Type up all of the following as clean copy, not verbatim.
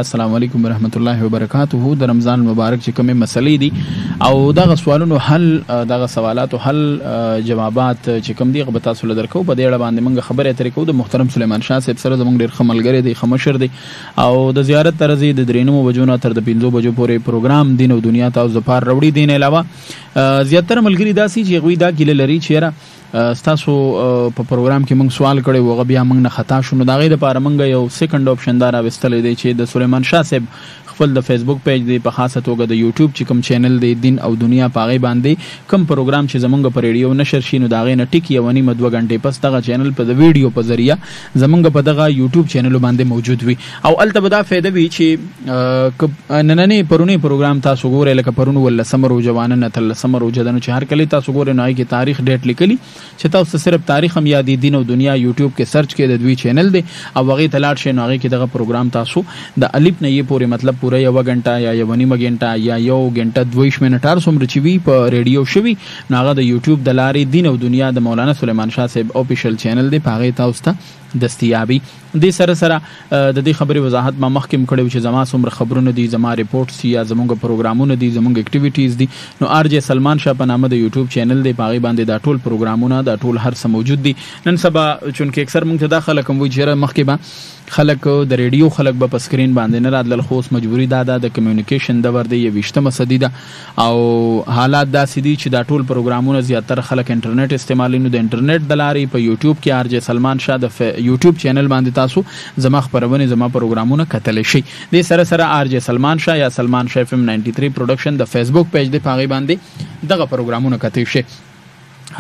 السلام علیکم ورحمت الله وبرکاته. د رمضان مبارک چې کومه مسلې دي او دغه سوالونو حل دغه سوالاتو حل جوابات چې کوم دي غو تاسو لدرکو په دې اړه باندې موږ خبرې اترې کوو. د محترم سلیمان شاه صاحب سره زموږ ډېر خملګری دی خمشر دی او د زیارت طرزي د 3 بجو نه تر د 5 بجو پورې پروګرام دین او دنیا تاسو د پار وروړي دین علاوه زیاتره ملګری داسي چې غوي دا ګل لري چې ستاسو په پروګرام کې موږ سوال کړی وغه بیا موږ نه خطا شونه دا غي د پاره موږ یو سیکنډ اپشن دار اوستلې دی چې د سلیمان شاه صاحب خپل د فیسبوک پیج دی په خاصه توګه د یوټیوب چې کوم چینل دی دین او دنیا پاغي باندې کوم پروګرام چې زمونږ په ریډیو نشر شینو دا غي نه ټیک یو نیمه 2 غنټې پس دغه چینل په د ویډیو په ذریعہ زمونږ په دغه یوټیوب چینل باندې موجود وي او البته به دا فائدہ وي چې نننې پرونی پروګرام تاسو ګورئ لکه پرونی ول سمرو جوانه نه تل سمرو جدنو چې هر کله تاسو ګورئ نه کې تاریخ ډیټ لیکلی چې تاسو صرف تاریخ هم یادې دین او دنیا یوټیوب کې سرچ کې د دوی چینل دی او هغه تلاړ شي نو هغه کې دغه پروګرام تاسو د الف نه یې پوره مطلب پوره 1 غنټه یا 1 نیمه غنټه یا 1 غنټه 22 منټار سومره چې وی په ریډیو شوی نو هغه د یوټیوب د لارې دین او دنیا د مولانا سلیمان شاه صاحب افیشل چینل دی پاغه تاسو ته دستیابي د سره سره د دې خبري وضاحت ما مخکې کړو چې زما څومره خبرونه دي زما ریپورتس یا زموږ پروګرامونه دي زموږ اکټیویټیز دي نو ار جے سلمان شاه په نامه د یوټیوب چینل دی پاغي باندې دا ټول پروګرامونه دا ټول هر څه موجود دي. نن سبا چونکه اکثر موږ ته داخله کوم وی چې مخکې به خلک د ریډیو خلک به په سکرین باندې نه راتلل خو مجبوری دا د کمیونیکیشن د ور دی 20مه صدی ده او حالات دا سدي چې دا ټول پروګرامونه زیاتره خلک انټرنیټ استعمالوي د انټرنیټ د لارې په یوټیوب کې ار جے سلمان شاه د یوټیوب چینل باندې تاسو زما خبرونه زما پروګرامونه کتل شي. د سره سره ار جے سلمان شاه یا سلمان شاه FM 93 پروډکشن د فیسبوک پیج دی پاغي باندې دغه پروګرامونه کتل شي.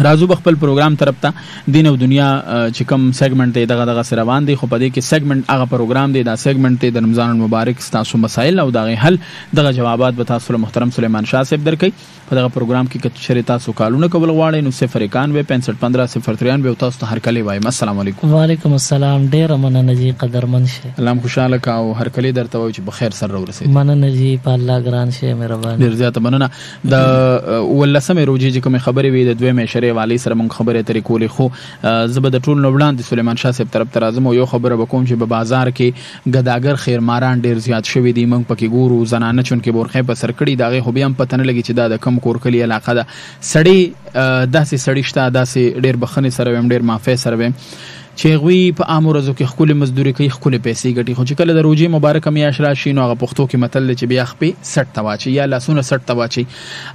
راځو بخپل پروګرام طرف ته دین او دنیا چې کوم سیګمنټ دی دغه سره باندې خو په دې کې سیګمنټ هغه پروګرام دی دا سیګمنټ دی د رمضان المبارک تاسو مسائل او دغه حل دغه جوابات به تاسو محترم سلیمان شاه صاحب درکې په دغه پروګرام کې کچ شریتا سو کالونه کول غواړي نو 09165150393 او تاسو ته هر کله وایم. السلام علیکم. وعلیکم السلام. ډیر مننه جی قدرمن شه الله خوشاله کا او هر کله درته وای چې بخیر سره ورسېږي. مننه جی په الله ګران شه مهرباني. ډیر زیاته مننه. د ولسمه روزي چې کوم خبرې وي د دوی مې والی سره مونږ خبرې ترې کولې خو زبر د ټول نو وړاندې سلیمان شاه صاحب طرف ته راځم او یو خبره وکوم چې په بازار کې ګداګر خیرماران ډیر زیات شوی دي. مونږ پکې ګورو زنانه چون کې بورخه په سر کړي داغه خو بیا هم پته نه لګي چې دا د کم کور کلی علاقه ده سړی داسې سړی شته داسې ډیر بخنه سره ويم ډیر مافه سره ويم چې غوي په امورزو کې خپل مزدوري کوي خپل پیسې ګټي خو چې کله د روزي مبارک میاش راشي نو هغه پښتو کې متل چې بیا خپې 60 تواچي یا لاسونه 60 تواچي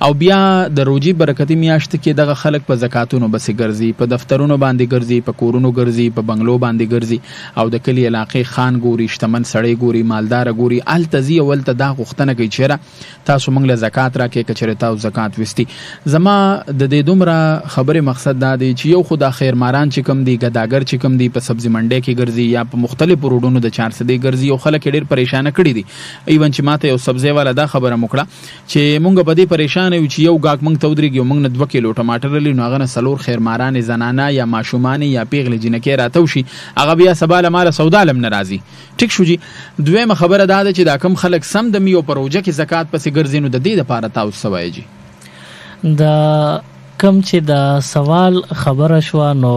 او بیا د روزي برکتي میاشت کې دغه خلک په زکاتونو بس ګرځي په دفترونو باندې ګرځي په کورونو ګرځي په بنگلو باندې ګرځي او د کلی علاقې خان ګوري شتمن سړی ګوري مالدار ګوري التزي ولته دا غختنه کوي چیرې تاسو موږ له زکات راکې کچره تاسو زکات وستي. زما د دې دومره خبره مقصد دا دی چې یو خدا خیر ماران چې کم دی ګداګر چې دی په سبزی منډي کې ګرځي یا په مختلفو روډونو د 400 دی ګرځي او خلک ډیر پریشان کړي دي. ایون چې ماته یو سبزی والا دا خبره مکړه چې مونږ په دې پریشان یو چې یو غاک مونږ تودريږي مونږ نه 2 کیلو ټماټر لري نو هغه سلور خیرماران زنانه یا ماشومان یا پیغلې جنکې راتو شي هغه بیا سباله مال سودا لم ناراضي. ټیک شو جی. دویمه خبره دا ده چې دا کم خلک سم د میو پروژه کې زکات پسې ګرځي نو د دې لپاره تاسو سوای جی دا کم چې دا سوال خبره شو نو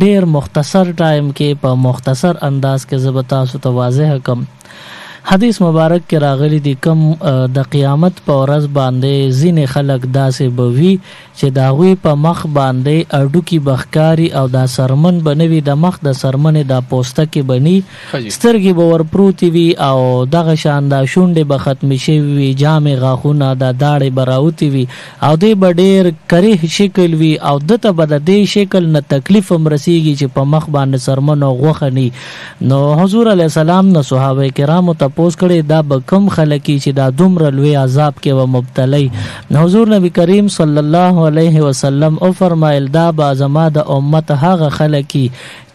ډیر مختصر ټایم کې په مختصر انداز کې زبتا سو ته واضح کم حدیث مبارک کې راغلي دي کم د قیامت په ورځ باندې زین خلق داسې بوي چې داوی په مخ باندې اډو کې بخکاری او دا سرمن بنوي د مخ د سرمن د پوسټه کې بني سترګې باور پروتي وي او دغه شان دا شونډې به ختم شي وي جامې غاخونه د داړې براوتی وي او دې بډیر کریه شکل وي او دته بد دې شکل نه تکلیف هم رسیږي چې په مخ باندې سرمن او غوخني. نو حضور علی السلام نو صحابه کرام ته پوس کړي دا به کم خلکی چې دا دومره لوی عذاب کې و مبتلی. حضور نبی کریم صلی الله علیه وسلم او فرمایل دا به زما د امت هغه خلکی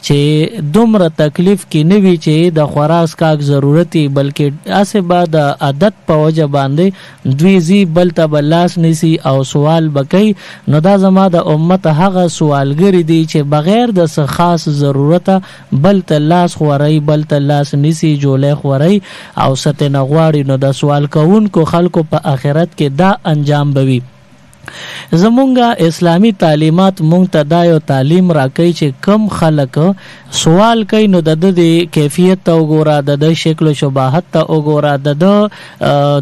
چې دومره تکلیف کې نه وی چې د خوراک کاک ضرورتي بلکې اسه بعد عادت په وجه باندې دوی زی بل ته بلاس نسی او سوال بکای نو دا زما د امت هغه سوالګری دي چې بغیر د څه خاص ضرورت بل ته لاس خوري بل ته لاس نسی جوړه خوري او ستنه غواړي نو د سوال کوونکو خلکو په آخرت کې دا انجام بوي. زمونږه اسلامی تعلیمات مونږ ته دا یو تعلیم راکوي چې کم خلک سوال کوي نو د د کیفیت ته وګوره، د شکل و شباهت ته وګوره،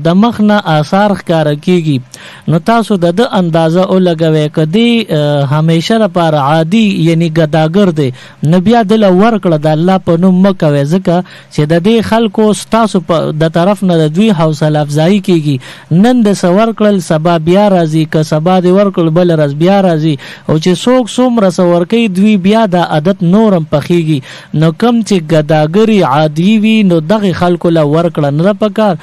د مخ نه آثار ښکاره کیږي نو تاسو د اندازه ولګوئ. کدی همیشه لپاره عادي یعنی ګداګر دی نو بیا دله ورکړه د الله په نوم مه کوئ، ځکه چې د دې خلکو ستاسو د طرف نه د دوی حوصله افزایي کیږي. نن د څه ورکړل سبا بیا راځي، که سبا دې ورکړل بل ورځ بیا راځي، او چې څوک څومره څه ورکوي دوی بیا د عادت نورم پخیږي. نو کم چې ګداګري عادي وي نو دغه خلکو له ورکړه نه پکار،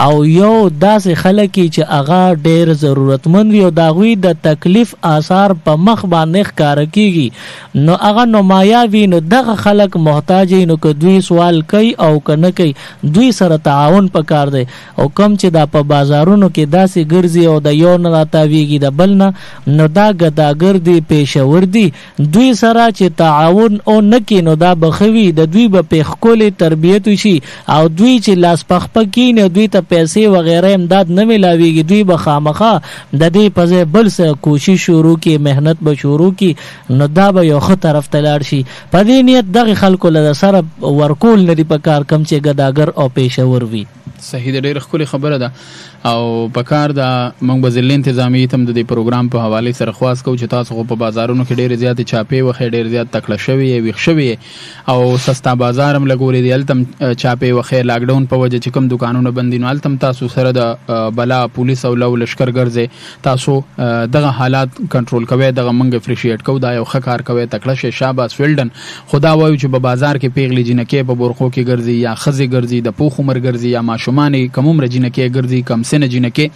او یو داسې خلک چې هغه ډېر ضرورتمند وي او د هغوی د تکلیف آثار په مخ باندې ښکاره کیږي نو هغه نمایه وي، نو دغه خلک محتاج وي. نو که دوی سوال کوي او که نه کوي دوی سره تعاون پکار دی. او کم چې دا په بازارونو کې داسې ګرځي او د یو نه راتاویږي د بل نه، نو دا ګداګر دی، پیشور دی، دوی سره چې تعاون او نکي نو دا بخوي د دوی به پیخکول تربیت شي، او دوی چې لاس پخپه کینې دوی ته پیسې وغیره امداد نه ملاویږي، دوی به خامخا د دې په ځای بل څه کوشش شروع کی، مهنت به شروع کی، نو دا به یو ښه طرف ته لاړ شي. په دې نیت دغه خلکو له سره ورکول نه دي پکار کم چې ګداګر او پیشور وي. صحیح ده، ډېره ښکلې خبره ده. او پکار دا موږ به ضلع انتظامیې ته هم د دې پروګرام په حوالې سره خواست کوو چې تاسو خو په بازارونو کې ډېرې زیاتې چاپې وښئ، ډېر زیات تکړه شوي یې، ویښ شوي یې، او سستا بازار هم لګولې دي، هلته هم چاپې وښئ. لاکډاون په وجه چې کوم دوکانونه بند دي نو هلته هم تاسو سره د بلا پولیس او لو لشکر ګرځئ، تاسو دغه حالات کنټرول کوئ، دغه موږ اپریشیټ کوو، دا یو ښه کار کوئ، تکړه شئ، شاباس ویلډن. خو دا وایو چې په بازار کې پیغلې جینکې په برخو کې ګرځي، یا ښځې ګرځي د پوخ عمر ګرځي، یا ماشومان کم عمره جینکې ګرځي، کم سنه جینکې،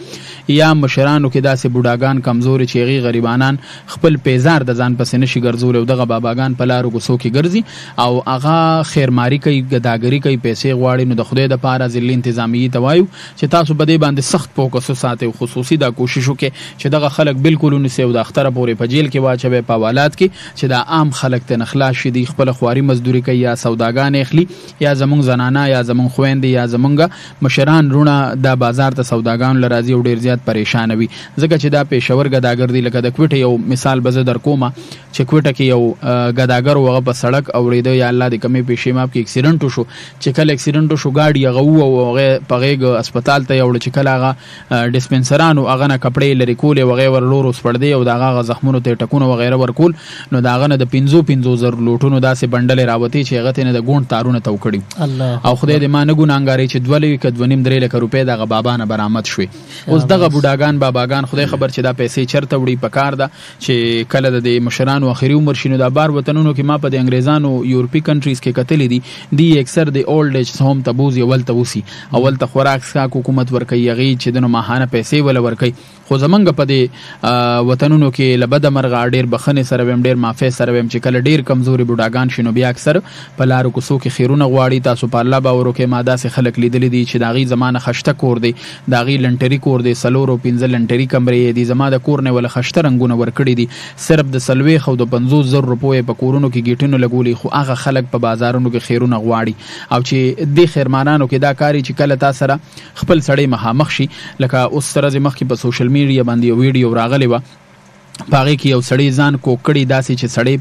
یا مشرانو کې داسې بوډاګان کمزوري چې هغې غریبانان خپل پیزار د ځان پسې نشي ګرځولی او دغه باباګان په لارو کوڅو کې ګرځي او هغه خیرماري کوي، ګداګري کوي، پیسې غواړي. نو د خدای دپاره ضلع انتظامیې ته وایو چې تاسو په دې باندې سخت فوکس وساتئ، خصوصي دا کوشش وکړئ چې دغه خلک بالکل ونیسئ او د اختره پورې په جیل کې واچوئ په حوالات کې چې دا عام خلک ته نه خلاص شي، دوی خپله خواري مزدوري کوي، یا سوداګانې اخلي، یا زمونږ زنانه یا زمونږ خویندې یا زمونږ مشران رونه دا بازار ته سوداګانو له راځي او ډېر زیات پریشانه وي، ځکه چې دا پیشور ګداګر دی. لکه د کوټې یو مثال به زه در کومه چې کوټه کې یو ګداګر و، هغه په سړک اوړېده، یا الله دې کمې پیشې ماف کې اکسیډنټ وشو. چې کله اکسیډنټ وشو ګاډي هغه او هغه په غېږ اسپتال ته یوړه، چې کله هغه ډسپنسرانو هغه نه کپړې لرې کولې او هغې ور لورو سپړدې او د هغه زخمونو ته ټکونه وغیره ورکول، نو د هغه نه د 500 لوټونو داسې بنډلې راوتې چې هغه ته نه د ګونډ تارونه تو کړي. او خدای دې ما نه ګناهګاري چې 2 لوي که 2.5 لکه روپۍ دغه بابا نه برآمد شوې. اوس دغه بوډاګان باباګان خدای خبر چې دا پیسې چرته وړي. پکار ده چې کله د مشرانو اخري عمر شي نو دا بار وطنونو کې ما په د انګریزانو یورپي کنټریز کې کتلې دي، دی اکثر د اولډ ایج هوم ته بوزي، اول ته وسی، اول ته خوراک څښاک حکومت ورکوي، هغې چې د نو ماهانه پیسې وله ورکوي. خو زمونږ په دې وطنونو کې له بده مرغه ډېر بخښنې سره ویم، ډېر معافۍ سره ویم چې کله ډېر کمزوري بوډاګان شي نو بیا اکثر په لارو کوڅو کې خیرونه غواړي. تاسو په الله باور وکړئ، ما داسې خلک لیدلي دي چې د هغې زما نه خشته کور دی، د هغې لنټري کور دی، 4 او 5 لنټري کمرې دي، زما د کور نه وله خشته رنګونه ورکړي دي، صرف د 40 او د 50,000 روپیو په کورونو کې ګیټونه لګولي. خو هغه خلک په بازارونو کې خیرونه غواړي، او چې دې خیرمانانو کې دا کاري چې کله تا سره خپل سړی مخامخ شي، لکه اوس سره زه مخکې په سوشل میډیا باندې یو ویډیو راغلی وه، په هغې کې یو سړی ځان کوکړي داسې چې سړی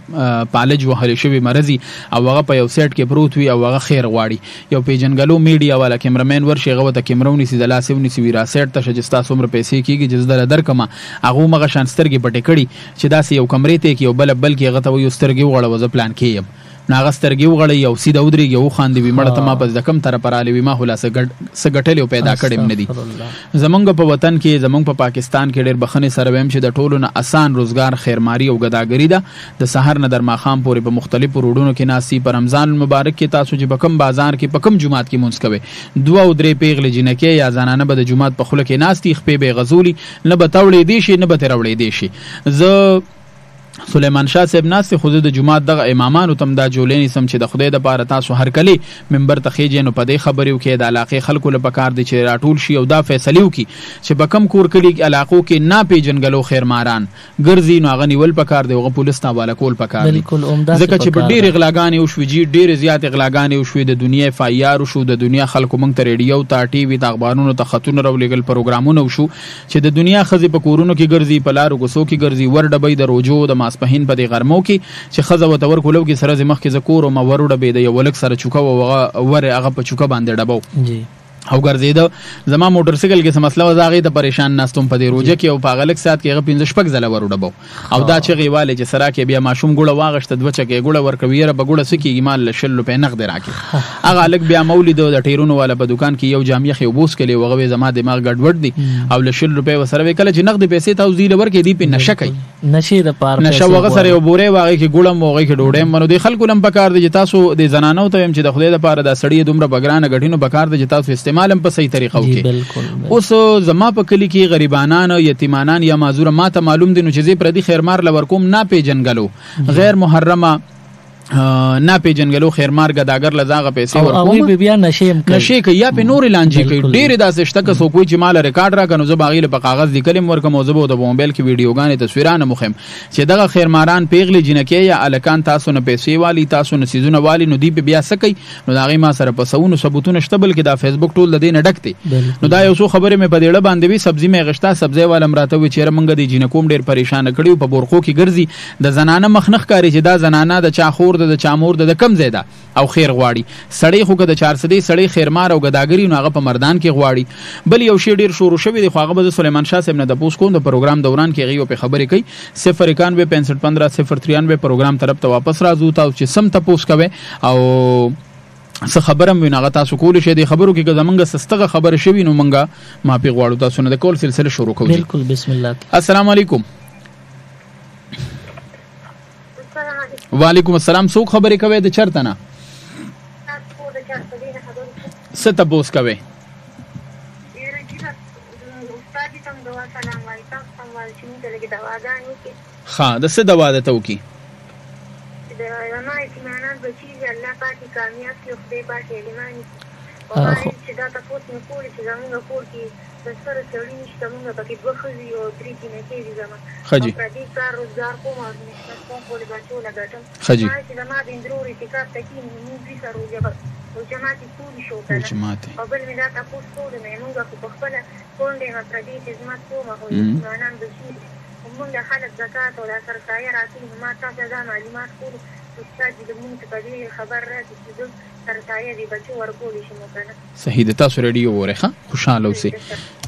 پالج وهلی شوي مرضي او هغه په یو سیټ کې پروت وي او هغه خیر غواړي. یو پیژنګلو میډیا والا کیمرمین ورشي، هغه ورته کیمره ونیسي، د لاسې ونیسي، وي را سیټ ته شه چې ستا څومره پیسې کېږي چې زه درله درکړمه. هغه همغه شان سترګې پټې کړي چې داسې یو کمرې ته یې یو بل کې هغه ته وایي سترګې وغړوه زه پلان کې یم. نو هغه سترګې وغړوي او سیده ودرېږي او وخاندي، وي مړه ته ما پس د کم طرفه رالی وي، ما خو لا څه ګټلې او پیدا کړې هم نه دي. زمونږ په وطن کې، زمونږ په پاکستان کې ډېر بخښنې سره ویم چې د ټولو نه اسان روزګار خیرماري او ګداګري ده. د سحر نه در ماښام پورې په مختلفو روډونو کې ناستي. په رمضان المبارک کې تاسو چې په کوم بازار کې په کوم جومات کې مونځ کوئ، 2 او 3 پیغلې جینکې یا زنانه به د جومات په خوله کې ناستي، خپې به یې غځولي، نه به ته وړېدی شي نه به ترې راوړېدی شي. زه سلیمان شاه صاحب ناست خو د جمعات دغه امامانو تم دا جولې سم چې د خدای د پاره تاسو هر کلی منبر ته خېجې نو په دې خبرو کې د علاقې خلکو له پکار دي چې راټول شي او دا فیصله وکړي چې په کم کور کلی علاقو کې نه پیژنګلو خیرماران ګرځي نو هغه نیول پکار دی او پولیس ته حواله کول پکار دي ځکه چې په ډېر غلاګانې او شوجي ډېر زیات غلاګانې او شوې د دنیا فایار شو د دنیا خلکو مونږ ته ریډیو ته ټي وي ته اخبارونو ته خطونه راولېږل پروګرامونه شو چې د دنیا خزي په کورونو کې ګرځي په لارو کوڅو کې ګرځي ور ډبې د روجو د ماسپهین په دې غرمو کې چې خزه وته ور کولو کې سره مخ کې زکور او ما ور ډبې د یو ولک سره چوکا او ور هغه په چوکا باندې ډبو جی او ګرځیده زما موټر سایکل کې څه مسله وزاغې ته پریشان ناستم په دې روجه کې او په غلک سات کې هغه 15 شپږ ځله ور ډبو او دا چې غیواله چې سره کې بیا ماشوم ګوړه واغشته دوه چکه ګوړه ورکوي را بګوړه سکیږي مال شل روپې نقد راکې هغه الک بیا مولید د ټیرونو والا په دکان کې یو جامع خو بوس کړي وغه زما دماغ ګډوډ دي او ل شل روپې وسره وکړه چې نقد پیسې تاسو دی لور کې دی په نشه کوي نشي د پار نشه وغه سره یو بوره واغې کې ګوړه موغې کې ډوډۍ منو دی خلکو لم پکار دي چې تاسو د زنانو ته هم چې د خدای لپاره د سړی دومره بګرانه غټینو پکار دي چې تاسو استعمال هم په صحیح طریقه اوس زما په کلی کې غریبانان او یتیمانان یا معذور ماته معلوم دي نو چې زی پر دي خیرمار لورکوم نه پیجنګلو غیر محرمه نه پیجنګلو خیرمار غداګر لزاغه پیسې ورکوم او بیا نشي کوي یا په نور لانجی کوي ډېر داسې شته که څوک چې مال ریکارډ راکنو زه باغې په کاغذ لیکلم ورکوم او زه د موبایل کې ویډیوګانې تصویرانه مخم چې دغه خیرماران پیغلي جنکې یا الکان تاسو نه پیسې والی تاسو نه سيزونه والی نو دی بیا سکی نو داغه ما سره په سونو ثبوتونه شته بلکې دا فیسبوک ټول د دې نه ډکته نو دا یو څو خبره مې په دېړه باندې وی سبزی مې غشتا سبزی والا مراته وی چیرې مونږ د جنکوم ډېر پریشان کړیو په بورخو کې ګرځي د زنانه مخنخ کاری چې دا زنانه د چا خور د چا مور د کم زیاده او خیر غواړي سړی خو که د 400 سړی خیرمار او غداګری نو هغه په مردان کې غواړي بل یو شی ډیر شروع شوی دی خو هغه به سلیمان شاه صاحب نه د پوس کوم د پروګرام دوران کې غيو په خبرې کوي 0916515 پروګرام طرف ته واپس راځو تاسو چې سم ته پوس کوي او څه خبرم وینغه تاسو کول شي د خبرو کې زمونږه سستغه خبر شوی نو مونږه ما پی غواړو تاسو نه د کول سلسله شروع کوو بالکل بسم الله السلام علیکم وعلیکم السلام څوک خبرې کوي د چرته نه څه تاسو کوي ها د څه دوا ده تو کی سره سړی نشته موږ پکې دوه ښځې او درې جینکې دي زما ښځې په دې کار روزګار کوم او نشته کوم پورې بچو لګټم ښځې چې زما د اندرور اعتکاف ته کېني موږ دوی سره او جماعت یې ټولې شو که نه او بل مې دا تپوس کولو نه موږ خو په خپله کونډې ما پردې خدمت کوم خو مسلمانان بچي موږ خلک زکات او دا سرسایه راکوي ما تاسو دا معلومات کولو استاد دې موږ ته په دې خبر راځي چې سرسایه دې بچو ورکول شي نو کنه صحیح ده تاسو ریډیو وره خوشاله اوسئ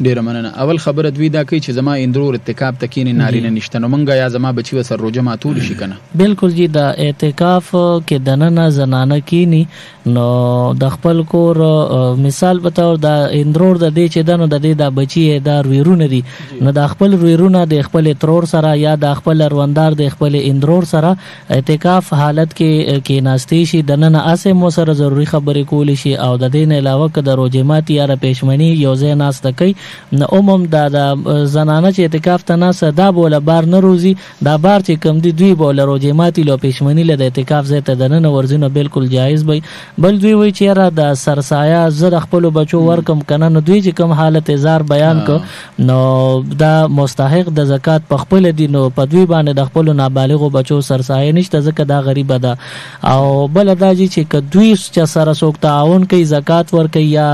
ډیره مننه اول خبره دوی دا کوي چې زما اندرور ارتکاب تکینی نارینه نشته نو مونږه یا زما بچي وسر روزه ماتول شي کنه بالکل جی دا اعتکاف کې دننه زنانه کینی نو د خپل کور مثال بتاو دا اندرور د دې چې دنو د دې دا بچي دا ویرونه دي نو د خپل ویرونه د خپل ترور سره یا د خپل روندار د خپل اندرور سره اعتکاف حالت کې ناشتي شي دننه اسه مو سره ضروری خبرې کول شي او د دې نه علاوه که د روزه ماتي یا پېشمنی یو ځای ناس تکي نو عموم دا زنانه چې اعتکاف ته ناس دا بوله بار نه روزي دا بار چې کم دي دوی بوله روزه ماتي لو پېشمنی له د اعتکاف ځای ته دننه ورزنه بالکل جایز وي بل دوی وی چې را د سرسایه زر خپل بچو ورکم کنه نو دوی چې کم حالت زار بیان کو نو دا مستحق د زکات په خپل دي نو په دوی باندې د خپل نابالغو بچو سرسایه نشته ځکه دا غریب ده او بل دا چې دوی چې سره څوک تعاون کوي زکات ور کوي یا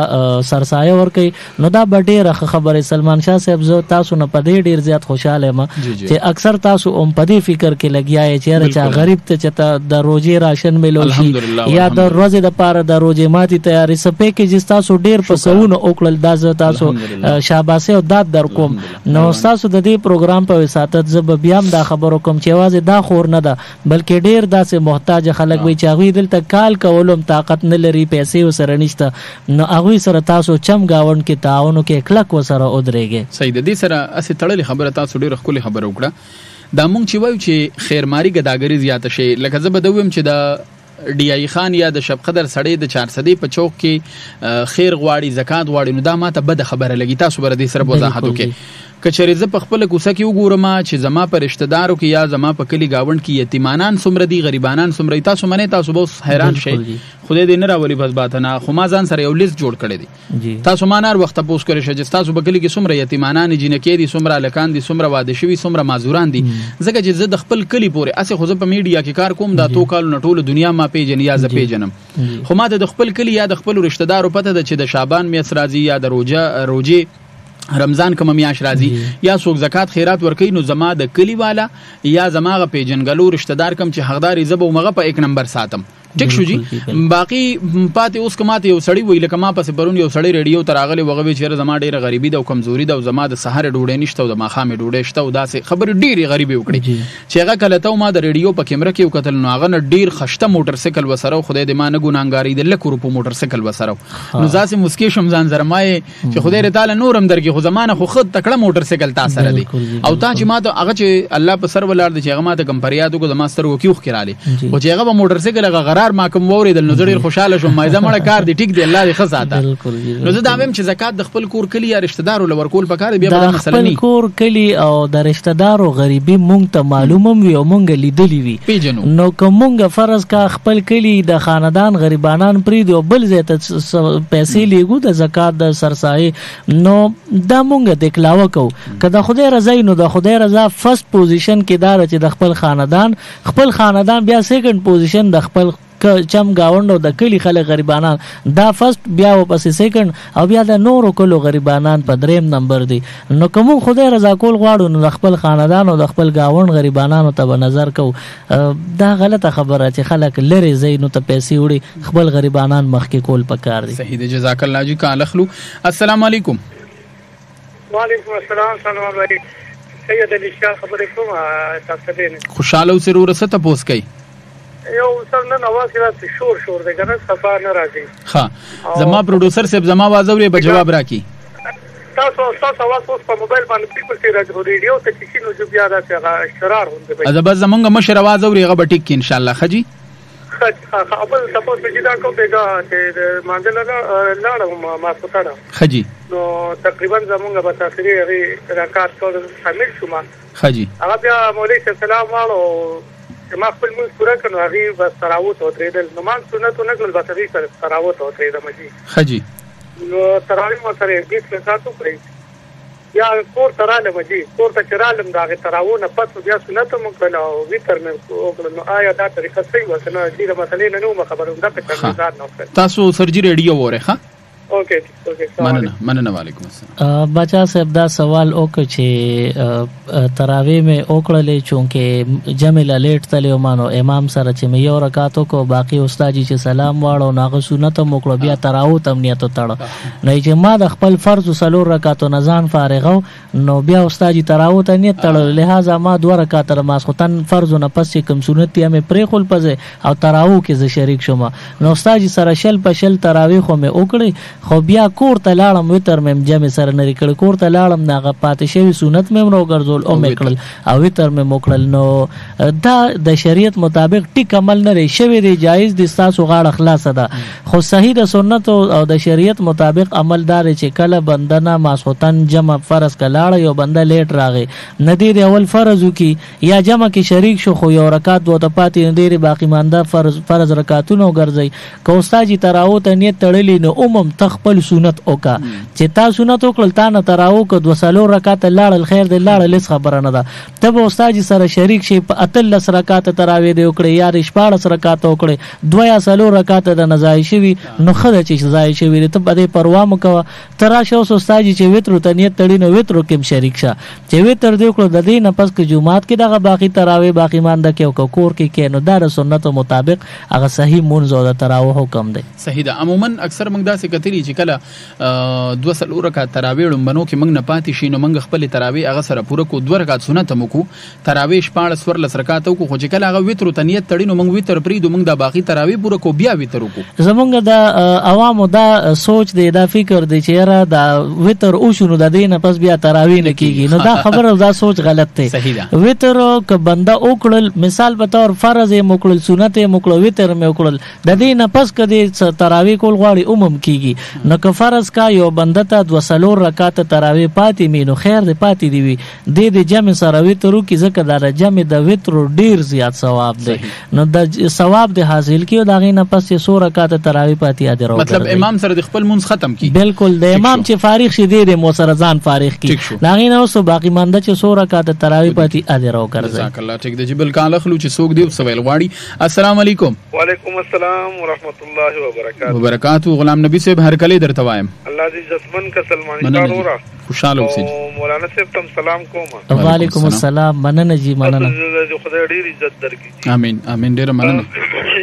سرسایه ور کوي نو دا ډېره خبره سلمان شاه صاحب زه تاسو نه پدې ډېر زیات خوشاله یم چې اکثر تاسو هم پدې فکر کې لګیاي چې چا غریب ته چې د روزي راشن ملو شي یا د ورځې د پاره د روزي ماتي تیاری سپې کې چې تاسو ډېر پسونه وکړل دا زه تاسو شاباسه او داد در کوم نو تاسو د دې پروګرام په وساتت زب بیا هم دا خبرو کوم چې واځي دا خور نه ده بلکې ډېر داسې محتاج خلک وي چې هغه دلته کال کولم طاقت نه لري پیسې وسره نشته نو هغه سره تاسو چم گاوند کې تعاون کې کلک وسره ودرېږي صحیح د دې سره اسې تړلې خبره تاسو ډېر خولي خبره وکړه دا مونږ چې وایو چې خیرماري ګداګری زیاته شي لکه زه به دویم چې د ډی ای خان یا د شب قدر سړی د 400 په چوک کې خیر غواړي زکات غواړي نو دا ماته بد خبره لګي تاسو بر دې سره وضاحت وکړئ کچری زه په خپل کوڅه کې وګورم چې زما په رشتہ دارو کې یا زما په کلی گاوند کې یتیمانان څومره دي غریبانان څومره دي تاسو منئ تاسو به حیران شئ خدای دې نه راولي بس باتنه خو ما ځان سره یو لیست جوړ کړی دی تاسو ما نار وخت تاسو کړی شئ چې تاسو په کلی کې څومره یتیمانان جنکې دي څومره لکان دي څومره واده شوي څومره معذوران دي ځکه چې زه د خپل کلی پورې اسې خو زه په میډیا کې کار کوم دا تو کال نه ټول دنیا ما پیژن یا زه پیژنم خو ما د خپل کلی یا د خپل رشتہ دارو پته ده چې د شعبان میاشت راځي یا د روزه رمضان کوم میاش راځي یا څوک زکات خیرات ورکوي نو زما د کلی والا یا زما غ پیجنګلو رشتہ دار کم چې حقداري زبو مغه په 1 نمبر ساتم ټیک شو جی باقی پاتې اوس کماته یو سړی ویل کما پس پرون یو سړی ریډیو تراغله وغوي چې زما ډیره غریبي ده او کمزوري ده او زما د سحر ډوډۍ نشته او د ماخامې ډوډۍ شته او داسې خبر ډیره غریبي وکړي چې هغه کله ته ما د ریډیو په کیمره کې وکتل نو هغه ډیر خشته موټر سایکل وسره خدای دې ما نه ګونانګاری د لکو روپو موټر سایکل وسره نو ځاسې مسکی شم ځان زرمای چې خدای تعالی نورم درکې خو زمانه خو خود تکړه موټر سایکل تا سره دی او تا چې ما ته هغه چې الله په سر ولار دی چې هغه ما ته کمپریاتو کو د ماستر وکیو خراله او چې هغه موټر سایکل هغه قرار ما کوم ووري نو ډیر خوشاله شوم ما زموږ کار دی ټیک دی الله دې خزاته نو زه دا ویم چې زکات د خپل کور کلی یا رشتہ دارو لور کول پکاره بیا به مسله نه کور کلی او د رشتہ دارو غریبي مونږ ته معلومه وي او مونږ لیدلی وي نو کومه فرض کا خپل کلی د خاندان غریبانان پری دی او بل ځای ته پیسې لیګو د زکات د سرسای نو دا مونږ د کلاوه کو کله خدای رضا نو د خدای رضا فرست پوزیشن کې دار چې د خپل خاندان بیا سیکنډ پوزیشن د خپل چم گاوندو د کلی خلک غریبانان دا فرست بیا پسې سیکنډ او بیا د نورو کلو غریبانان په دریم نمبر دي نو کوم خدای رضا کول غواړو نو خپل خاندان او د خپل گاوند غریبانانو ته نظر کو دا غلطه خبره چې خلک لری زینو ته پیسې وړي خپل غریبانان مخکې کول پکار دي صحیح دی جزاک الله جی کال اخلو السلام علیکم وعلیکم السلام سلام علیکم سید علی شاه خبرې کوم تاسو دې خوشاله او سرور ست پوس کوي یو سر نن आवाज راځي شور دی کنه صفا نه راځي ها زما پروډوسر صاحب زما आवाज اوري په جواب راکي تاسو आवाज اوس په موبایل باندې پیپل ته راځي ریډیو ته چې نو جو بیا راځي اشرار هوند به بس زمونږ مشر आवाज اوري غو ټیک ان شاء الله خجی خپل تاسو چې دا کوم دیګه چې مانځل لاړم ما ستاره خجی نو تقریبا زمونږ به تاخیری راکات ټول شامل شوم خجی هغه بیا مولوی سلام والو ما خپل موږ پورا کړو هغه بس تراوت او تریدل نو ما سنت نه کول بس هغه تراوت او تریدل مجي خجی نو تراوی مو سره 20 ساعتو کړی یا کور تراله مجي کور ته چرالم دا تراونه پس بیا سنت مو کړو او ویتر مې وکړو نو آیا دا طریقه صحیح وکنه دې مسلې نه نو خبره ده په څنګه نه تاسو سرجری ریډیو وره ښه اوکے مننه وعلیکم السلام بچا صاحب دا سوال وکړ چې تراوی مې وکړلې چونکه جمع لیټ تلو مانو امام سره چې مې یو رکعاتو کو باقی استاد چې سلام واړو ناغه سنت موکړو بیا تراو تم نیت تړ نه چې ما د خپل فرض سلور رکعاتو نزان فارغو نو بیا استاد تراو ته نیت تړ لہذا ما 2 رکعات ماسختن فرض نه پس کوم سنت یې مې پرې خپل پځه او تراو کې ز شریک شوم نو استاد سره شل پشل تراوی خو مې وکړي خو بیا کور ته لاړم وتر مې جمع سره نری کړ کور ته لاړم ناغه پاتې شوی سنت مې نو ګرځول او مې کړل او وتر مې موکړل نو دا د شریعت مطابق ټیک عمل نه لري شوی دی جایز دي تاسو غاړه خلاص ده خو صحیح د سنت او د شریعت مطابق عملدار چې کله بندنه ماسوتن جمع فرض کلاړ یو بنده لیټ راغی ندی دی اول فرض کی یا جمع کې شریک شو خو یو رکعت وته پاتې ندی باقی مانده فرض رکعتونو ګرځي کو استاد تراو ته نیت تړلی نو خپل سنت اوکا چې تا سنت وکړل تا نه تراو کو 2 رکعات لاړ خیر دی لاړ لس خبره نه ده تب استاد سره شریک شي په اتل رکعات تراوی دی وکړي یا 14 رکعات وکړي 2 رکعات د نزای شوی نو خدای چې زای شوی ته بده پروا مکو ترا شو استاد چې وتر ته نیت تړي نو وتر کې شریک شه چې وتر دی وکړو د دې نه پس کې جمعات کې دغه باقی تراوی باقی مانده کې کور کې نو د سنت مطابق هغه صحیح منځ او د تراوی حکم دی صحیح ده عموما اکثر موږ داسې کتلی چې کله 2 رکعات تراوی لمبنو کې موږ نه پاتې شي نو موږ خپل تراوی هغه سره پوره کو 2 رکعات سنت مو کو تراوی 14 رکعات کو خو چې کله هغه وتر ته نیت تړي نو موږ وتر پریدو موږ د باقی تراوی پوره کو بیا وتر کو زمونږ د عوامو دا سوچ دی دا فکر دی چې را دا وتر او شنو د دینه پس بیا تراوی نه کیږي نو دا خبره دا سوچ غلط دی وتر ک بنده وکړل مثال په تور فرض یې وکړل سنت یې وکړل وتر مې وکړل د دینه پس کدي تراوی کول غواړي عموم کیږي نو که فرض کا یو بنده ته 2 رکعات تراوی پاتې می نو خیر دې پاتې دی وي د جمع سره وترو کې ځکه دا جمع د وتر ډیر زیات ثواب دی نو د ثواب د حاصل کیو دا غي نه پس 100 رکعات تراوی پاتې یاد راو مطلب امام سره د خپل منځ ختم کی بالکل د امام چې فارغ شي د مو سره ځان فارغ کی دا غي نه اوس باقی مانده چې 100 رکعات تراوی پاتې یاد راو ګرځي جزاک الله ټیک د جبل کال خلو چې سوق دی سوال غواړي السلام علیکم وعلیکم السلام ورحمت الله وبرکاتہ غلام نبی صاحب هر کله درته وایم الله دې عزتمن کا سلمان کارورا خوشاله اوسئ مولانا صاحب تم سلام کوم وعلیکم السلام مننه جی مننه خدای ډیر عزت درکړي امين امين ډیر مننه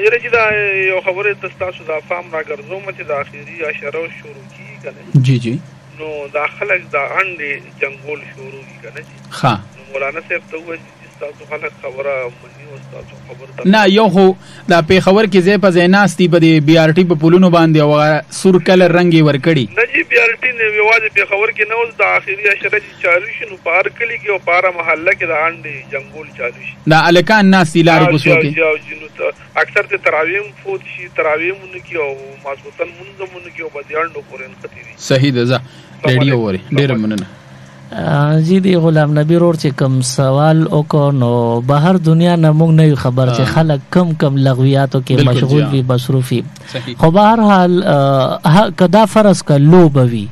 یره چې دا یو خبره تاسو دا فهم راګرځوم چې د اخیری اشاره شروع کی کنه جی جی نو دا خلک دا انډي جنگول شروع کی کنه جی ها مولانا صاحب ته وایي چې تاسو خلک خبره مني او تاسو خبره نه یو هو دا په خبر کې زه په زیناستي په دی بي ار ټي په پولونو باندې او سور کلر رنگي ورکړي نه جی بي ار ټي نه ویواز په خبر کې نه اوس د اخیری اشاره چې چالو شنو پار کلی کې او پارا محله کې د انډي جنگول چالو شي دا الکان ناس لار پوسو کې اکثر ته تراویم فوت شي تراویمونه کې او ماسوتن منځمونه کې او بدیانډو قرآن خطي صحیح ده ریډیو وری ډیر مننه جی دی غلام نبی رور چې کم سوال وکړو نو بهر دنیا نه موږ نه خبر چې خلک کم لغویاتو کې مشغول وي مصروفي خو بهر حال کدا فرض ک لوبوي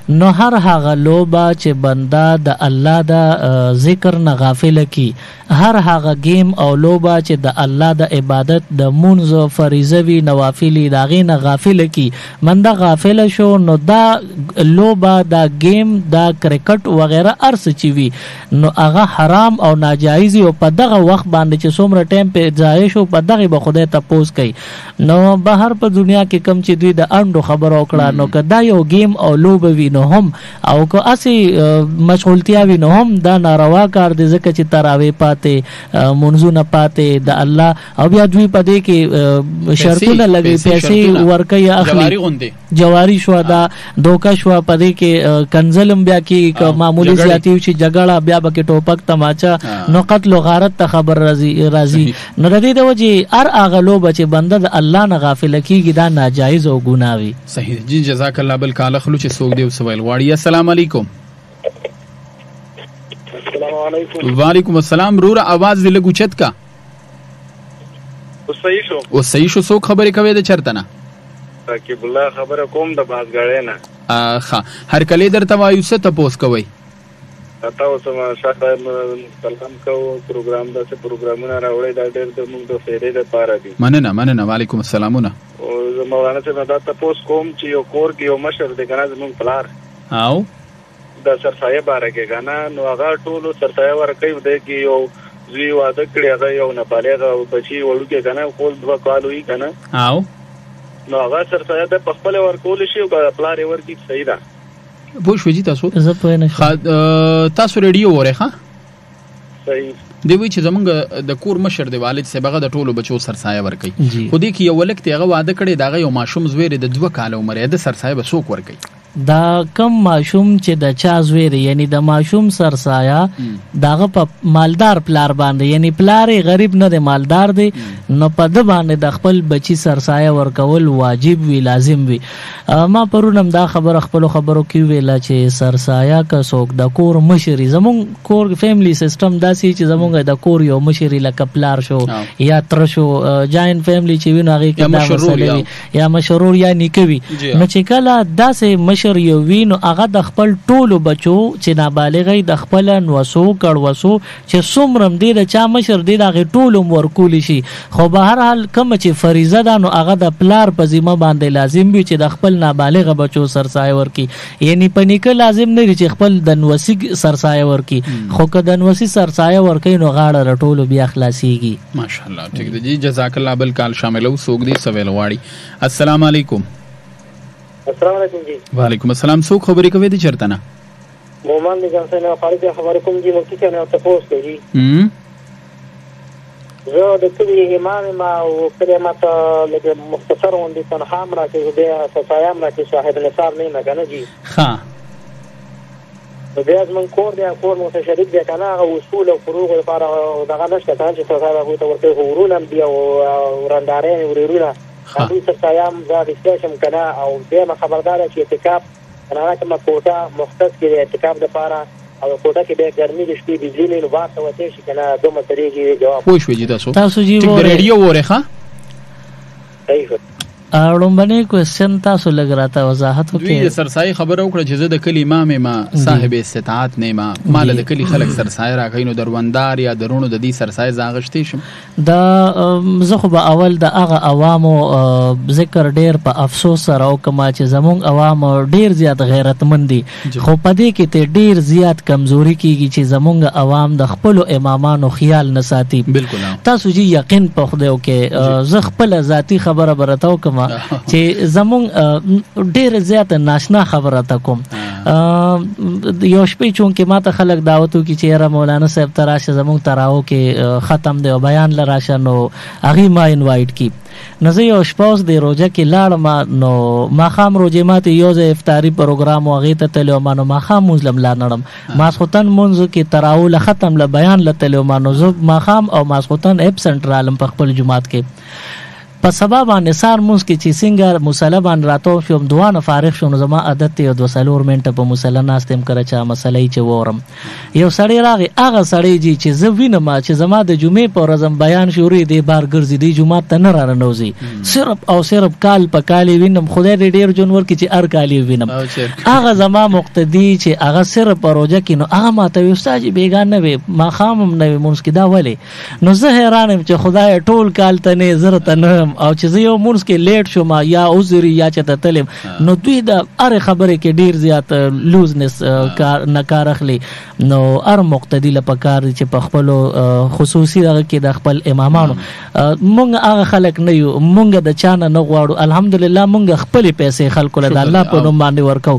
نو هر هغه لوبه چې بندا د الله د ذکر نه غافل کی هر هغه گیم او لوبه چې د الله د عبادت د منځ فریضه وی نوافلی دا غي نه غافل کی مندا غافل شو نو دا لوبه دا گیم دا کرکټ وغیرہ ارس چی وی نو هغه حرام او ناجایز او په دغه وخت باندې چې څومره ټایم په ضایع شو په دغه به خدای تپوس کوي نو بهر په دنیا کې کم چې دوی د انډو خبر او کړه نو کدا یو گیم او لوب وی نو هم او کو اسی مشغولتیا وی نو هم دا ناروا کار دي ځکه چې تراوی پاتې منځونه پاتې د الله او بیا دوی په دې کې شرطونه لګي پیسې ورکي اخلي جواری شو دا دوکا شو په دې کې کنزلم بیا کې معمولی زیاتی چې جګړه بیا بکې ټوپک تماچا نو قتل او غارت ته خبر راځي نو د دې د وجه هر هغه لوب چې بنده د الله نه غافل کیږي دا ناجایز او ګناوي صحیح جی جزاک الله بل کال خلو چې سوق دی سوال غواړي السلام علیکم السلام علیکم وعلیکم السلام رور आवाज دې لګو چت کا صحیح شو سوق خبرې کوي د چرته نه کی بالله خبره کوم د بازګړې نه هر کله درته وایو څه تاسو کوي تاسو ما شاته سلام کو پروګرام د څه پروګرامونه راوړی دا ډېر د موږ د فائدې لپاره دي مننه وعلیکم السلامونه او مولانا څه دا تاسو کوم چې یو کور کې یو مشر دی کنه زموږ پلار او د سرسایه باره کې کنه نو هغه ټول سرسایه ورکوي د کې یو زوی واده کړی هغه یو نه بالغ بچي وړو کې کنه خپل 2 کال وی کنه او نو هغه سرسایه د خپل ورکول شي او پلار ورکی صحیح ده بو شوجي تاسو زه په نه تاسو ریډیو وره ښه صحیح دی وی چې زمونږ د کور مشر دی والد سبغه د ټولو بچو سرسایه ورکي خو دې کې یو ولکته هغه واده کړي داغه یو ماشوم زویر د 2 کال عمر د سرسایه به څوک ورکي دا کم ماشوم چې د چا زویر یعنی د ماشوم سرسایه داغه په مالدار پلار باندې یعنی پلار غریب نه دی مالدار دی نو په د باندې د خپل بچی سرسایه ورکول واجب وی لازم وی ما پرونم دا خبرو کې ویلا چې سرسایه کا څوک د کور مشري زمون کور فیملی سیستم داسې چې زمونږ د کور یو مشري لکه پلار شو یا تر شو جاین فیملی چې وینو هغه کې دا مسله یا مشرور یا نیکوي نو چې کله داسې یو وینو هغه د خپل ټولو بچو چې نابالغې د خپل نوسو کړوسو چې څومره دی د چا مشر دی د ټولو ورکول شي خو به هر حال کوم چې فریضه ده نو هغه د پلار په ذمہ باندې لازم وي چې د خپل نابالغ بچو سرسایه ورکي یعنی پنیکه لازم نه چې خپل د نوسی سرسایه ورکي خو که د نوسی سرسایه ورکي نو غاړه رټولو بیا خلاصيږي ماشاءالله ٹھیک دی جی جزاک الله بل کال شاملو سوق دی سوال واړي السلام علیکم السلام علیکم جی وعلیکم السلام سو خبرې کوي د چرته نه مومن دي ځان سره خارجه خبرې کوم جی مو کیته نه تاسو کوي زه د کلی امام ما او کلمات لکه مختصر وندي تنها امر کې د صفایم را کې صاحب نصاب نه کنه جی ها بیا من کور دی کور متشدد دی کنه اصول او فروغ لپاره دغه نشته چې تاسو هغه ته ورته ورولم دی او ورندارې ورېرونه هغوی سرسایه هم زه رښتیا شم که نه. او دویمه خبرداره چې اعتکاف کنه کومه کوټه مختص کړي د اعتکاف دپاره او کوټه کې بیا ګرمي د شپې بجلي نه وي نو بهر ته وتی شي که نه دومره ترېږي جواب پوه شوې جي تاسو جي ټیک د ریډیو وورې ښه صحیح لومبنی کوېسچن تاسو لږ راته وضاحت وکړئ. دوی د سرسایي خبره وکړه چې زه د کلي امام یم صاحب استطاعت نه یم ماله د کلي خلک سرسایه راکوي نو دروندار یا درونو د دې سرسایه زه اخیستی شم. دا زه خو به اول د هغه عوامو ذکر ډېر په افسوس سره وکړم چې زموږ عوام ډېر زیات غیرتمند دي خو په دې کې ته ډېر زیات کمزوري کېږي چې زموږ عوام د خپلو امامانو خیال نه ساتي. بالکل تاسو جي یقین په خدای وکړئ زه خپله ذاتي خبره به راته وکړم چې زمونږ ډېر زیات ناشنا خبره ته کوم. یو شپې چونکې ما ته خلک دعوت وکړي چې یاره مولانا صاحب ته راشه زمونږ تراو کې ختم دی او بیان له راشه نو هغې ما انوایټ کړي. نو زه یو شپه اوس د روژه کې لاړم نو ماښام روژې ما ته یو ځای افطاري پروګرام و هغې ته تللی وم نو ماښام مونځ له ملا نړم ماسخوتن مونځ کې تراو له ختم له بیان له تللی وم نو زه ماښام او ماسخوتن اپسنټ رالم په خپل جومات کې. په سبا باندې سار مونځ کې چې څنګه مصله باندې راتاو شوم دعا نه فارغ شوم نو زما عادت دی 2-3 منټه په مصله ناست یم کله چې مسله یې چې وورم یو سړی راغی هغه سړی جي چې زه وینم چې زما د جمعې په ورځ بیان شروع دی بار ګرځي دی جومات ته نه راننوځي صرف او صرف کال په کال وینم خدای دې ډېر جون ورکړي چې هر کال وینم هغه زما مقتدي چې هغه صرف په روژه کې نو هغه ماته وایي استاد جي بېګا نه وي ماښام هم نه وي مونځ کې دا ولې نو زه حیران یم چې خدای ټول کال ته نه زه ته نه او چې زه یو مونځ کې لیټ شوم یا عذر یا چې ته تلم نو دوی د هرې خبرې کې ډېر زیات لوزنس نه کار اخلي نو هر مقتدي له پکار دی چې په خپلو خصوصي هغه کې د خپل امامانو مونږ هغه خلک نه یو مونږ د چا نه غواړو الحمدلله مونږ خپلې پیسې خلکو له د الله په نوم باندې ورکو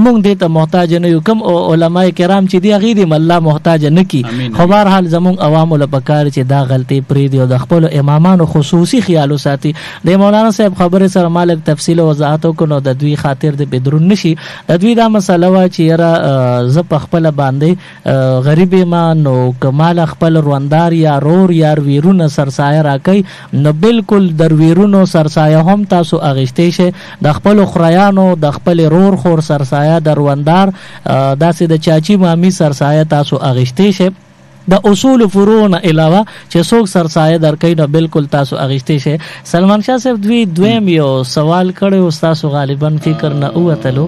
مونږ دې ته محتاج نه یو کوم علما کرام چې دي هغې دې الله محتاج نه کړي خو بهرحال زمونږ عوامو له پکار چې دا غلطۍ پرېږدي او د خپلو امامانو خصوصي خیال وساتي. د مولانا صاحب خبرې سره ما لږ تفصیل او وضاحت وکړو نو د دوی خاطر د بدرون نشي د دوی دا مسله وه چې یاره زه په خپله باندې غریب یم نو که ماله خپل روندار یا رور یا ویرونه سرسایه راکوي نو بالکل در ویرونو سرسایه هم تاسو اخیستی شئ د خپلو خریانو د خپل رور خور سرسایه د روندار داسې د چاچی مامی سرسایه تاسو اخیستی شئ د اصول فروع نه علاوه چې څوک سرسایه درکوي نو بالکل تاسو اخیستی شئ. سلمان شاه صاحب دویم یو سوال کړی و تاسو غالبا فکر نه ووتلو.